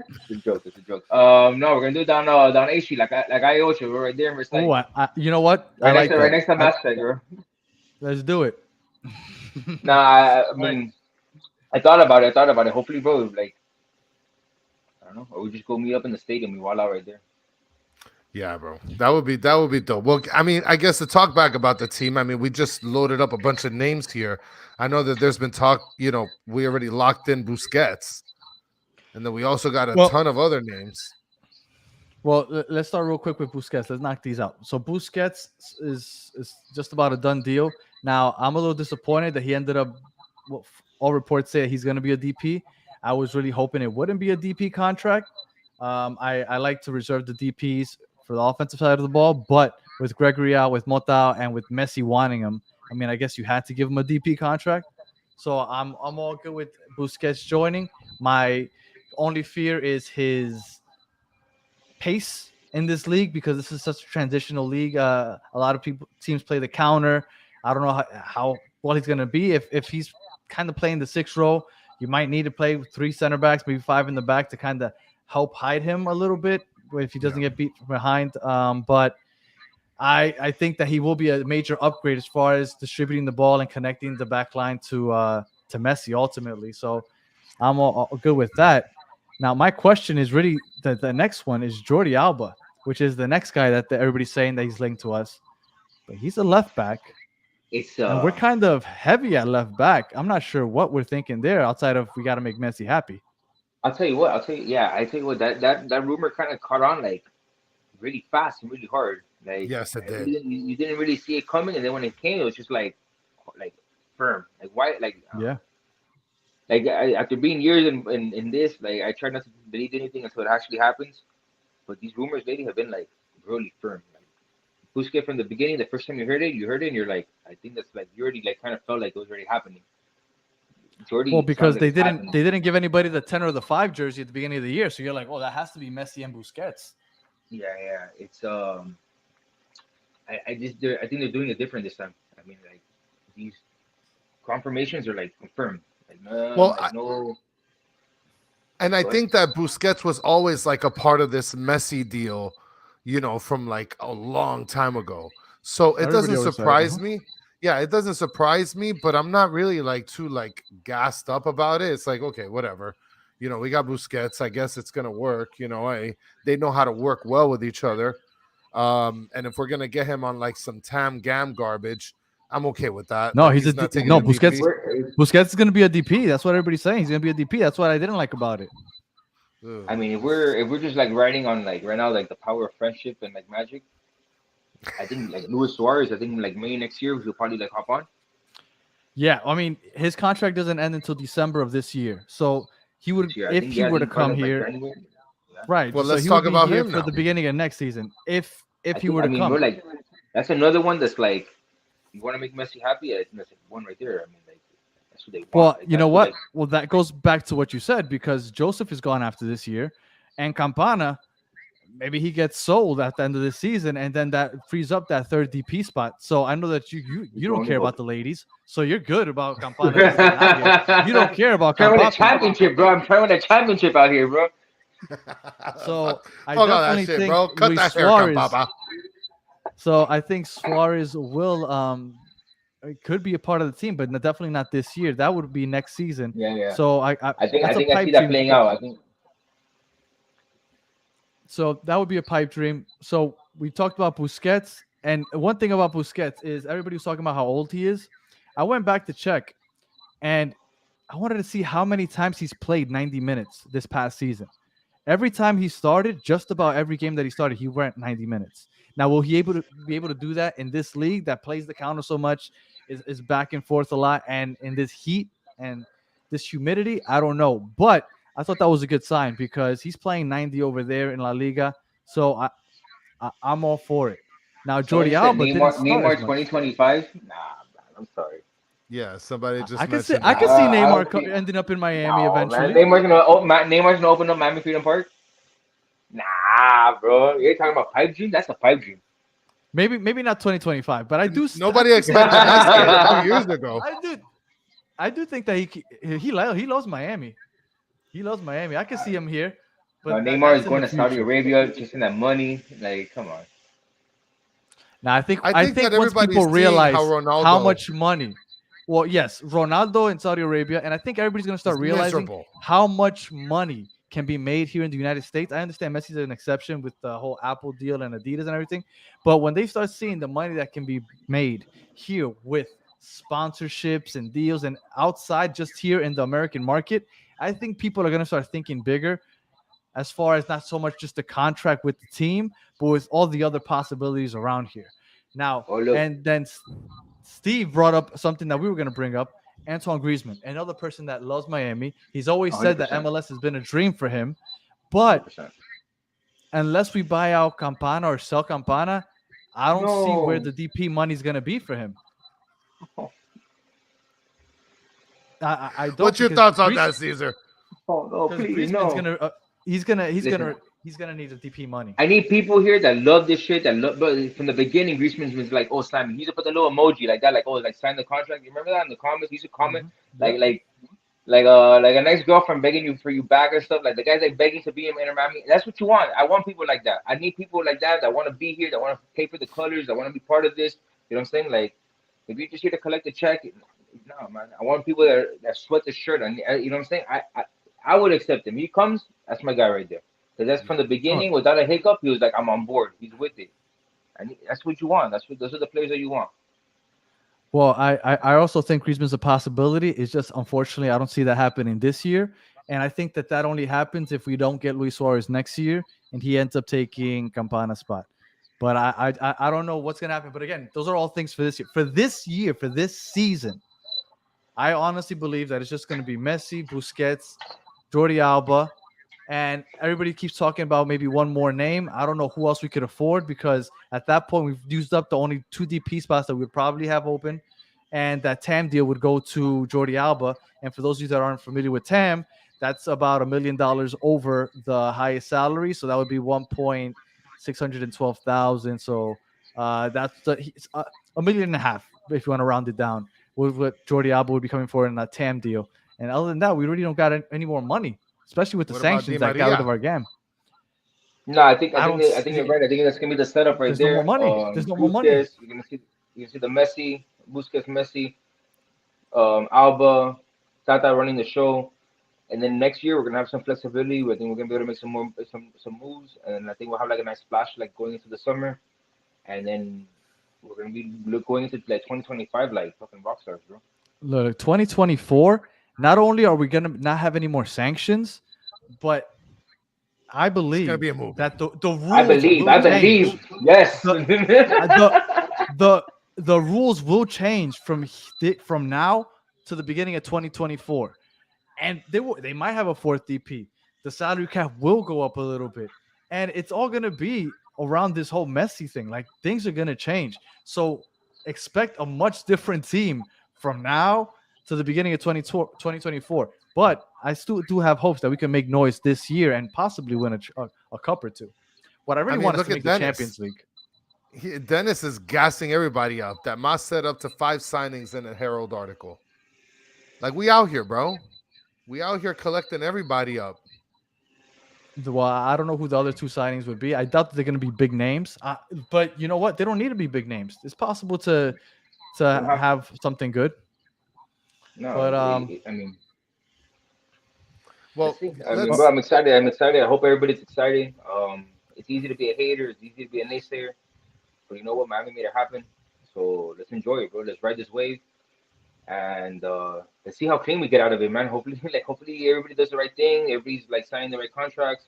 It's a joke. It's a joke. No, we're gonna do it down A Street, like I Ocho. We're right there in
Oh,
Versailles,
you know what? I like
right
that.
next to Matchday, bro.
Let's do it.
Nah, I mean, I thought about it. I thought about it. Hopefully, bro, like I don't know, or we just go meet up in the stadium. We wall out right there.
Yeah, bro. That would be dope. Well, I mean, I guess to talk back about the team, I mean, we just loaded up a bunch of names here. I know that there's been talk, we already locked in Busquets. And then we also got a ton of other names.
Well, let's start real quick with Busquets. Let's knock these out. So Busquets is just about a done deal. Now, I'm a little disappointed that he ended up, well, all reports say he's going to be a DP. I was really hoping it wouldn't be a DP contract. I like to reserve the DPs for the offensive side of the ball, but with Gregory out, with Mota out, and with Messi wanting him, I mean, I guess you had to give him a DP contract. So I'm all good with Busquets joining. My only fear is his pace in this league because this is such a transitional league. A lot of teams play the counter. I don't know how well he's going to be. If he's kind of playing the 6th row, you might need to play with 3 center backs, maybe 5 in the back to kind of help hide him a little bit if he doesn't get beat from behind. But I think that he will be a major upgrade as far as distributing the ball and connecting the back line to Messi ultimately. So I'm all good with that. Now, my question is really the next one is Jordi Alba, which is the next guy that everybody's saying that he's linked to us. But he's a left back.
It's
And we're kind of heavy at left back. I'm not sure what we're thinking there outside of we got to make Messi happy.
I'll tell you what. I tell you what. That rumor kind of caught on like really fast and really hard. Like
Yes, it did.
you didn't really see it coming, and then when it came, it was just like firm. Like why?
Yeah.
After being years in this, like I try not to believe anything until it actually happens. But these rumors lately have been like really firm. Like Busquets from the beginning, the first time you heard it, and you're like, I think that's like you already like kind of felt like it was already happening. It's already
Well,
sounds
because
like
they
it's
didn't
happening.
they didn't give anybody the 10 or the 5 jersey at the beginning of the year. So you're like, oh, that has to be Messi and Busquets.
Yeah. It's I think they're doing it different this time. I mean, like these confirmations are like confirmed. Like no,
Well,
like no.
and I
Go ahead.
think that Busquets was always like a part of this Messi deal, from like a long time ago. So it
Everybody
doesn't
always said,
surprise me. Yeah, it doesn't surprise me, but I'm not really like too like gassed up about it. It's like, okay, whatever. We got Busquets. I guess it's gonna work. They know how to work well with each other. And if we're gonna get him on like some Tam Gam garbage, I'm okay with that.
No,
Like
he's
he's not taking
no
a
Busquets.
DP.
Busquets is gonna be a DP. That's what everybody's saying. He's gonna be a DP. That's what I didn't like about it.
I mean, if we're just like riding on like right now like the power of friendship and like magic, I think like Luis Suarez. I think like May next year he'll probably like hop on.
Yeah, I mean his contract doesn't end until December of this year. So he would,
This year.
if he
I
were to
think
come
probably like
here,
January. Yeah.
right?
Well,
So
let's
he would
talk
be
about
here
him
for
now.
the beginning of next season if he were
I
to
mean,
come.
we're like that's another one that's like you want to make Messi happy. I think that's like one right there. I mean, like that's what they want.
Well,
Like
you know
that's what
what?
like
Well, that goes back to what you said because Joseph is gone after this year, and Campana, maybe he gets sold at the end of the season, and then that frees up that third DP spot. So I know that you don't care about the ladies, so you're good about Campana just getting out of here. You don't care about
trying to win a
Campapi.
championship, bro. I'm trying to win a championship out here, bro.
So I
Fuck all that
definitely
shit,
think
bro. Cut
Luis
that haircut,
Suarez.
Papa.
So I think Suarez will it could be a part of the team, but definitely not this year. That would be next season.
Yeah.
So
I
that's a
think I see
pipe
that
dream.
playing out. I think
So that would be a pipe dream. So we talked about Busquets, and one thing about Busquets is everybody was talking about how old he is. I went back to check, and I wanted to see how many times he's played 90 minutes this past season. Every time he started, just about every game that he started, he went 90 minutes. Now, will he be able to do that in this league that plays the counter so much, is back and forth a lot, and in this heat and this humidity? I don't know, but I thought that was a good sign because he's playing 90 over there in La Liga, so I'm all for it. Now,
somebody
Jordi
just said
Alba didn't start
Neymar
as much.
2025. Nah, man, I'm sorry.
Yeah, somebody just
I could see
mentioned
I
that.
could see
I don't
Neymar
see.
ending up in Miami
No, man.
eventually.
Neymar's gonna open up Miami Freedom Park. Nah, bro. You're talking about pipe dream? That's a pipe dream.
Maybe not 2025, but I do.
Nobody expected Messi 2 years ago.
I do think that he loves Miami. He loves Miami. I can see him here, but
Neymar is
that's in
going
the
to Saudi
future.
Arabia, chasing that money. Like, come on.
Now I
I
think
think that
once people
everybody's seeing
realize
how
how
Ronaldo
much money, well, yes, Ronaldo in Saudi Arabia, and I think everybody's gonna
is
start realizing
miserable.
how much money can be made here in the United States. I understand Messi's an exception with the whole Apple deal and Adidas and everything, but when they start seeing the money that can be made here with sponsorships and deals and outside just here in the American market, I think people are gonna start thinking bigger as far as not so much just the contract with the team, but with all the other possibilities around here. Now,
Oh, look.
and then Steve brought up something that we were going to bring up. Antoine Griezmann, another person that loves Miami. He's always said that
100%.
MLS has been a dream for him. But
100%.
unless we buy out Campana or sell Campana, I don't see where
No.
the DP money is going to be for him. I don't.
What's your
because
thoughts on
Griez-
that, Caesar?
Oh, no,
Because
please,
Griezmann's
no.
gonna he's gonna need the DP money.
I need people here that love this shit. But from the beginning, Griezmann was like, "Oh, Simon." He used to put the little emoji like that, like, "Oh, like sign the contract." You remember that in the comments? He used to comment like,
Yep.
like a nice girlfriend begging you for you back or stuff. Like the guys like begging to be in Inter Miami. That's what you want. I want people like that. I need people like that want to be here, that want to pay for the colors, that want to be part of this. You know what I'm saying? Like, if you're just here to collect a check, no, man. I want people that sweat the shirt. You know what I'm saying? I would accept him. He comes, that's my guy right there. Because that's from the
Oh,
beginning, without a hiccup, he was like, I'm on board. He's with it. And that's what you want. Those are the players that you want.
Well, I also think Griezmann's a possibility. It's just unfortunately I don't see that happening this year, and I think that only happens if we don't get Luis Suarez next year and he ends up taking Campana's spot. But I don't know what's gonna happen. But again, those are all things for this year. For this year, for this season, I honestly believe that it's just gonna be Messi, Busquets, Jordi Alba, and everybody keeps talking about maybe one more name. I don't know who else we could afford because at that point we've used up the only two DP spots that we'd probably have open, and that TAM deal would go to Jordi Alba. And for those of you that aren't familiar with TAM, that's about $1 million over the highest salary, so that would be 1,612,000. So that's a million and a half if you want to round it down. With what Jordi Alba would be coming for in that TAM deal. And other than that, we really don't got any more money, especially with the
What about Di
sanctions that got rid of
Maria?
our game.
No,
I don't
I think you're right. I think that's gonna be the setup right
there's no more
there.
money. There's no more money.
Busquets, you're gonna see the Messi, Busquets, Messi, Alba, Tata running the show, and then next year we're gonna have some flexibility. I think we're gonna be able to make some moves, and I think we'll have like a nice splash like going into the summer, and then we're gonna be going into like 2025 like fucking rock stars, bro.
Look, 2024, not only are we going to not have any more sanctions, but I
It's gonna
believe
be a movie.
that the rules will
I
change.
believe, yes.
The, the, the, the rules will change from now to the beginning of 2024. And they might have a fourth DP. The salary cap will go up a little bit, and it's all gonna be around this whole Messi thing. Like things are gonna change, so expect a much different team from now to the beginning of 2024. But I still do have hopes that we can make noise this year and possibly win a cup or two. What I
I
really
mean,
want is
look
to
at
make the
Dennis.
Champions League.
Dennis is gassing everybody up. That Moss set up to 5 signings in a Herald article. Like we out here, bro. We out here collecting everybody up.
Well, I don't know who the other two signings would be. I doubt that they're going to be big names. But you know what? They don't need to be big names. It's possible to
Don't have to.
have something good.
No,
But
I mean, let's
Well,
see. I mean, bro,
let's.
I'm excited. I'm excited. I hope everybody's excited. It's easy to be a hater. It's easy to be a naysayer. But you know what? Miami made it happen. So let's enjoy it, bro. Let's ride this wave, and let's see how clean we get out of it, man. Hopefully, hopefully everybody does the right thing. Everybody's like signing the right contracts.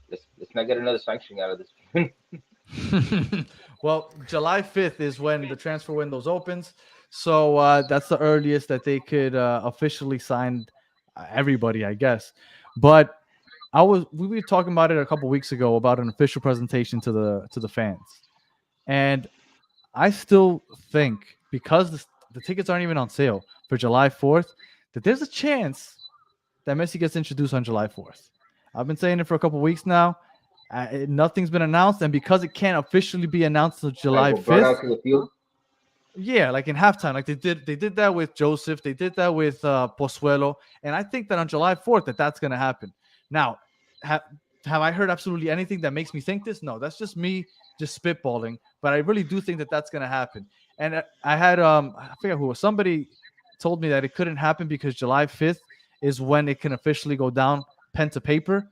Let's not get another sanction out of this.
well, July 5th is when the transfer windows opens. So that's the earliest that they could officially sign everybody, I guess. But we were talking about it a couple weeks ago about an official presentation to the fans. And I still think because the tickets aren't even on sale for July 4th, that there's a chance that Messi gets introduced on July 4th. I've been saying it for a couple weeks now. Nothing's been announced, and because it can't officially be announced until
Like
July
we're brought
5th,
out to the field.
yeah, like in halftime, like they did that with Joseph, they did that with Pozuelo, and I think that on July 4th that's going to happen. Now, have I heard absolutely anything that makes me think this? No, that's just me just spitballing, but I really do think that that's going to happen. And I had I forget who it was, somebody told me that it couldn't happen because July 5th is when it can officially go down pen to paper.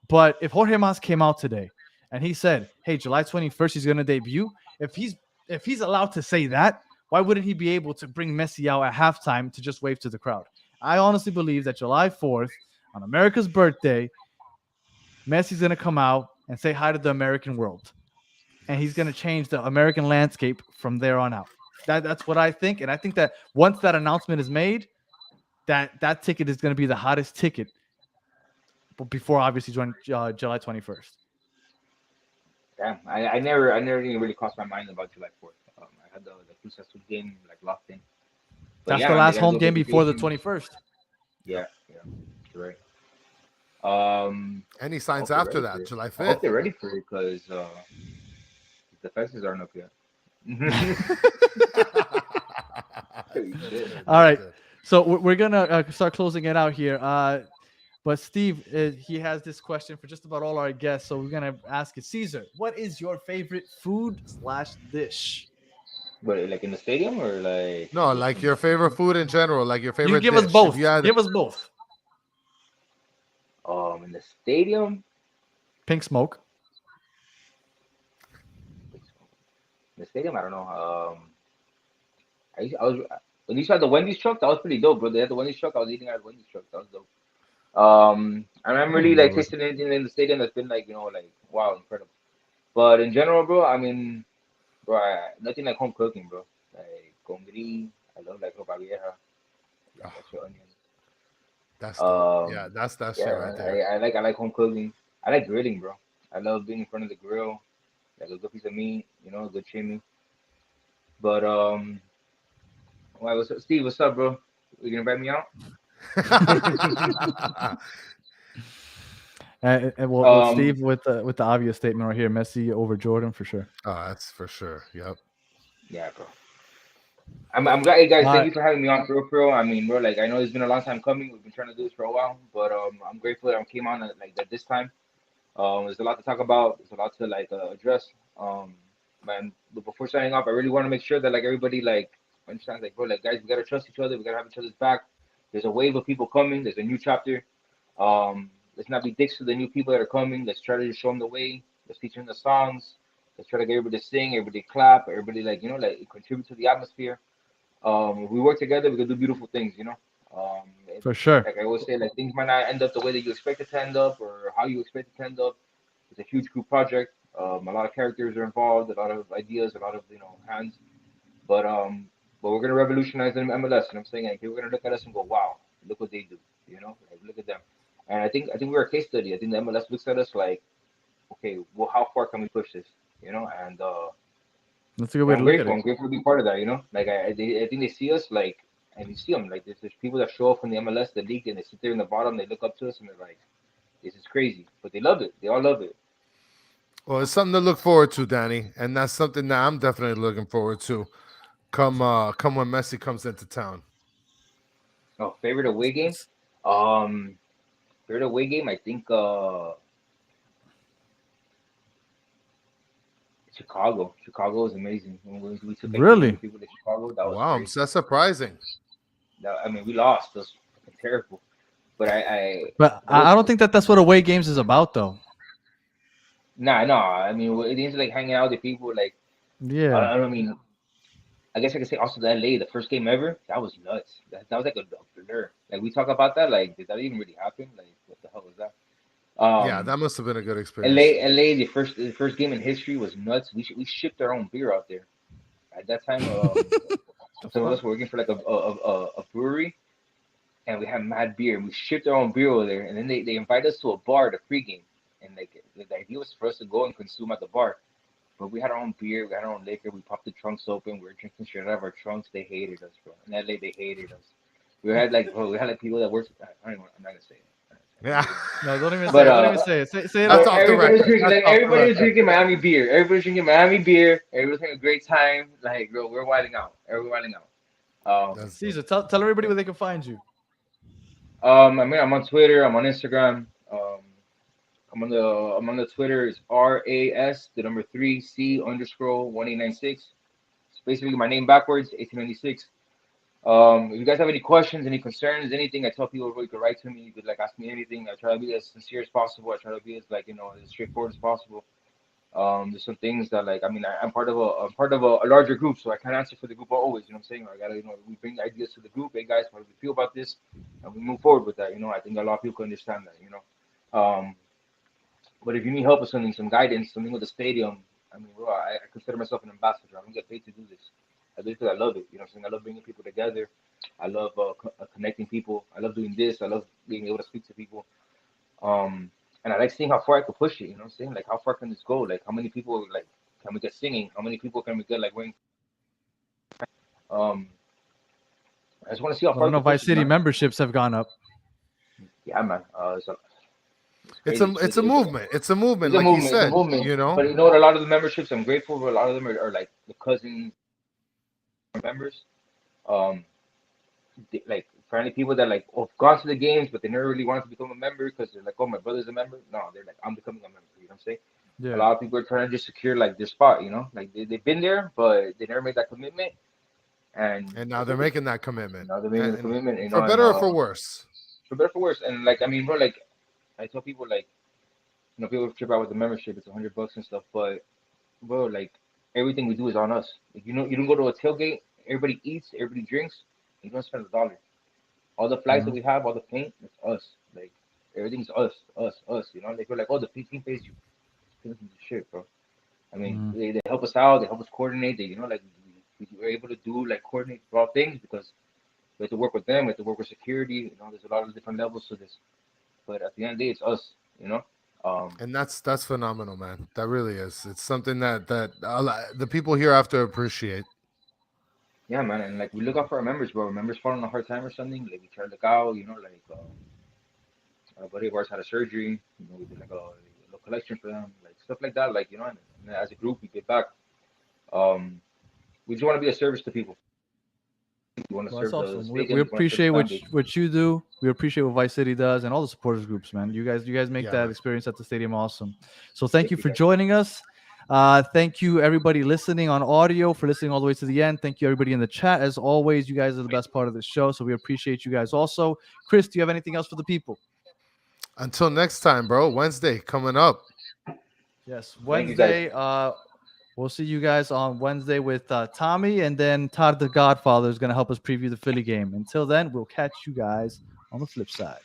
But if Jorge Mas came out today and he said, "Hey, July 21st he's going to debut," if he's allowed to say that, why wouldn't he be able to bring Messi out at halftime to just wave to the crowd? I honestly believe that July 4th, on America's birthday, Messi's going to come out and say hi to the American world. And he's going to change the American landscape from there on out. That's what I think. And I think that once that announcement is made, that ticket is going to be the hottest ticket before obviously July 21st.
Damn, I never even really crossed my mind about July 4th. I had the Cruz Azul game like locked in. But
That's
yeah,
the
man, they're
last
gonna
home
do a
game before the
presentation.
21st.
Yeah, yeah, you're right.
Any
I
signs
hope they're
after
ready for
that,
it.
July
I hope
5th.
they're ready for it because the fences aren't up yet. Holy shit.
All right. So we're going to start closing it out here. But Steve, he has this question for just about all our guests. So we're going to ask it. Caesar, what is your favorite food/dish?
But like in the stadium or like
No,
just
like your favorite food in general, like your
You can
favorite
give us
dish. If
both.
you had,
Give us both.
in the stadium?
Pink smoke.
In the stadium, I don't know. I was when you saw the Wendy's truck, that was pretty dope, bro. They had the Wendy's truck. I was eating at the Wendy's truck. That was dope. And I'm
I
really like
remember.
tasting anything in the stadium that's been like like wow, incredible. But in general, bro, I mean, bro, nothing like home cooking, bro. Like con gris, I love like ropa vieja, like
Oh,
extra onions.
that's dope. Yeah,
Um,
that's that shit
yeah,
right
man,
there.
I like home cooking. I like grilling, bro. I love being in front of the grill, like a good piece of meat, a good chimney. But why what's up, Steve? What's up, bro? You gonna invite me out?
Well,
Um,
Steve with the obvious statement right here: Messi over Jordan for sure.
Oh, that's for sure. Yep.
yeah, bro. I'm glad, hey guys.
All
Thank
right,
you for having me on, for real. I mean, bro, like I know it's been a long time coming. We've been trying to do this for a while, but I'm grateful that I came on like that this time. There's a lot to talk about. There's a lot to like address. Um, man, but before signing off, I really want to make sure that like everybody like understands, like bro, like guys, we gotta trust each other. We gotta have each other's back. There's a wave of people coming. There's a new chapter. Let's not be dicks to the new people that are coming. Let's try to just show them the way. Let's teach them the songs. Let's try to get everybody to sing, everybody clap, everybody like like contribute to the atmosphere. If we work together, we can do beautiful things.
for sure.
Like I always say, like things might not end up the way that you expect it to end up, or how you expect it to end up. It's a huge group project. A lot of characters are involved, a lot of ideas, a lot of hands. But we're gonna revolutionize the MLS. And I'm saying like people are gonna look at us and go, wow, look what they do. Like look at them. And I think we're a case study. I think the MLS looks at us like, okay, well, how far can we push this? And
That's a good
and
way
I'm
to look at
grateful.
it.
I'm grateful to be part of that. Like I think they see us like, and you see them like there's people that show up from the MLS, the league, and they sit there in the bottom. They look up to us and they're like, this is crazy, but they love it. They all love it.
Well, it's something to look forward to, Danny, and that's something that I'm definitely looking forward to. Come when Messi comes into town.
Oh, favorite away game?
It's
Um, favorite away game? I think Chicago. Chicago is amazing. When we took like 300
really,
people to Chicago, that was
Wow,
crazy.
that's surprising.
I mean, we lost. It was fucking terrible. But
but
that was
I don't think that that's what away games is about, though.
nah, no. I mean, it is like hanging out with people. Like
Yeah,
I don't mean. I guess I could say also the LA, the first game ever. That was nuts. That was like a blur. Like we talk about that. Like did that even really happen? Like what the hell was that?
Yeah,
Um,
that must have been a good experience.
LA, the first game in history was nuts. We shipped our own beer out there at that time.
the
Some of
fuck.
us were working for like a brewery, and we had mad beer. We shipped our own beer over there, and then they invited us to a bar to pregame, and like the idea was for us to go and consume at the bar. But we had our own beer, we had our own liquor. We popped the trunks open. We were drinking shit out of our trunks. They hated us, bro. In LA, they hated us. We had like people that worked. I don't even, I'm not gonna say it. I'm
Yeah,
not gonna say it.
No, don't even say
But
it. Don't even say it. Say it
that's
off
but
the
off the
everybody was
record.
drinking
That's
like
off the
everybody was
record.
drinking Miami beer. Everybody was drinking Miami beer. Everybody was having a great time. Like, bro, we're wilding out. We're wilding out.
That's dope.
Caesar, tell everybody where they can find you.
I mean, I'm on Twitter. I'm on Instagram. I'm on the Twitter. It's RAS the number 3C underscore 1896. It's basically my name backwards, 1896. If you guys have any questions, any concerns, anything, I tell people you could write to me. You could like ask me anything. I try to be as sincere as possible. I try to be as like as straightforward as possible. There's some things that like I mean I'm part of a larger group, so I can't answer for the group always. You know what I'm saying? I gotta we bring ideas to the group. Hey guys, what do you feel about this? And we move forward with that. I think a lot of people can understand that. But if you need help with something, some guidance, something with the stadium, I mean, bro, I consider myself an ambassador. I don't get paid to do this. I do it because I love it. You know what I'm saying? I love bringing people together. I love connecting people. I love doing this. I love being able to speak to people. Um, and I like seeing how far I could push it. You know what I'm saying? Like, how far can this go? Like, how many people like can we get singing? How many people can we get like wearing? Um, I just want to see how
Well,
far
I
we
know
can
Vice
push it,
City
man.
memberships have gone up.
Yeah, man. It's
It's a
crazy.
it's a movement. It's a movement,
It's a
like he
movement. It's a
said.
movement. But you know what? A lot of the memberships, I'm grateful for. A lot of them are like the cousins members. Um, like for any people that like have gone to the games, but they never really wanted to become a member because they're like, oh, my brother's a member. No, they're like, I'm becoming a member. You know what I'm saying? A
Yeah.
lot of people are trying to just secure like their spot. Like they've been there, but they never made that commitment, and
And now
it's
they're
okay.
making that commitment,
Now they're making the
and
commitment.
for
And
better or for worse.
for better or for worse. And like I mean, bro, like I tell people like people trip out with the membership. It's $100 and stuff, but bro, like everything we do is on us. Like, you don't go to a tailgate everybody eats, everybody drinks. You don't spend $1. All the flights that we have, all the paint, it's us. Like everything's us, us, us. You know, they feel like, oh, the team pays you. Shit, bro. I mean,
Mhm.
they help us out. They help us coordinate. They, you know, like we were able to do like coordinate raw things because we have to work with them. We have to work with security. You know, there's a lot of different levels to this. But at the end of the day, it's us. You know.
And that's phenomenal, man. That really is. It's something the people here have to appreciate.
Yeah, man. And like we look out for our members, bro. Our members fall on a hard time or something. Like we try to look out. You know, like a buddy of ours had a surgery. You know, we did like a little collection for them, like stuff like that. Like you know, and as a group, we give back. Um, we just want to be a service to people. We want to
Well, that's
serve the
awesome. We
stadiums. We want to serve the
appreciate
fan base.
what you do. We appreciate what Vice City does and all the supporters groups, man. You guys make
Yeah,
that
man.
experience at the stadium awesome. So thank you
Thank you,
for
guys.
joining us. Thank you everybody listening on audio for listening all the way to the end. Thank you everybody in the chat. As always, you guys are the best part of the show. So we appreciate you guys also. Chris, do you have anything else for the people?
Until next time, bro. Wednesday coming up.
Yes,
Thank you, guys.
Wednesday. We'll see you guys on Wednesday with Tommy, and then Todd the Godfather is going to help us preview the Philly game. Until then, we'll catch you guys on the flip side.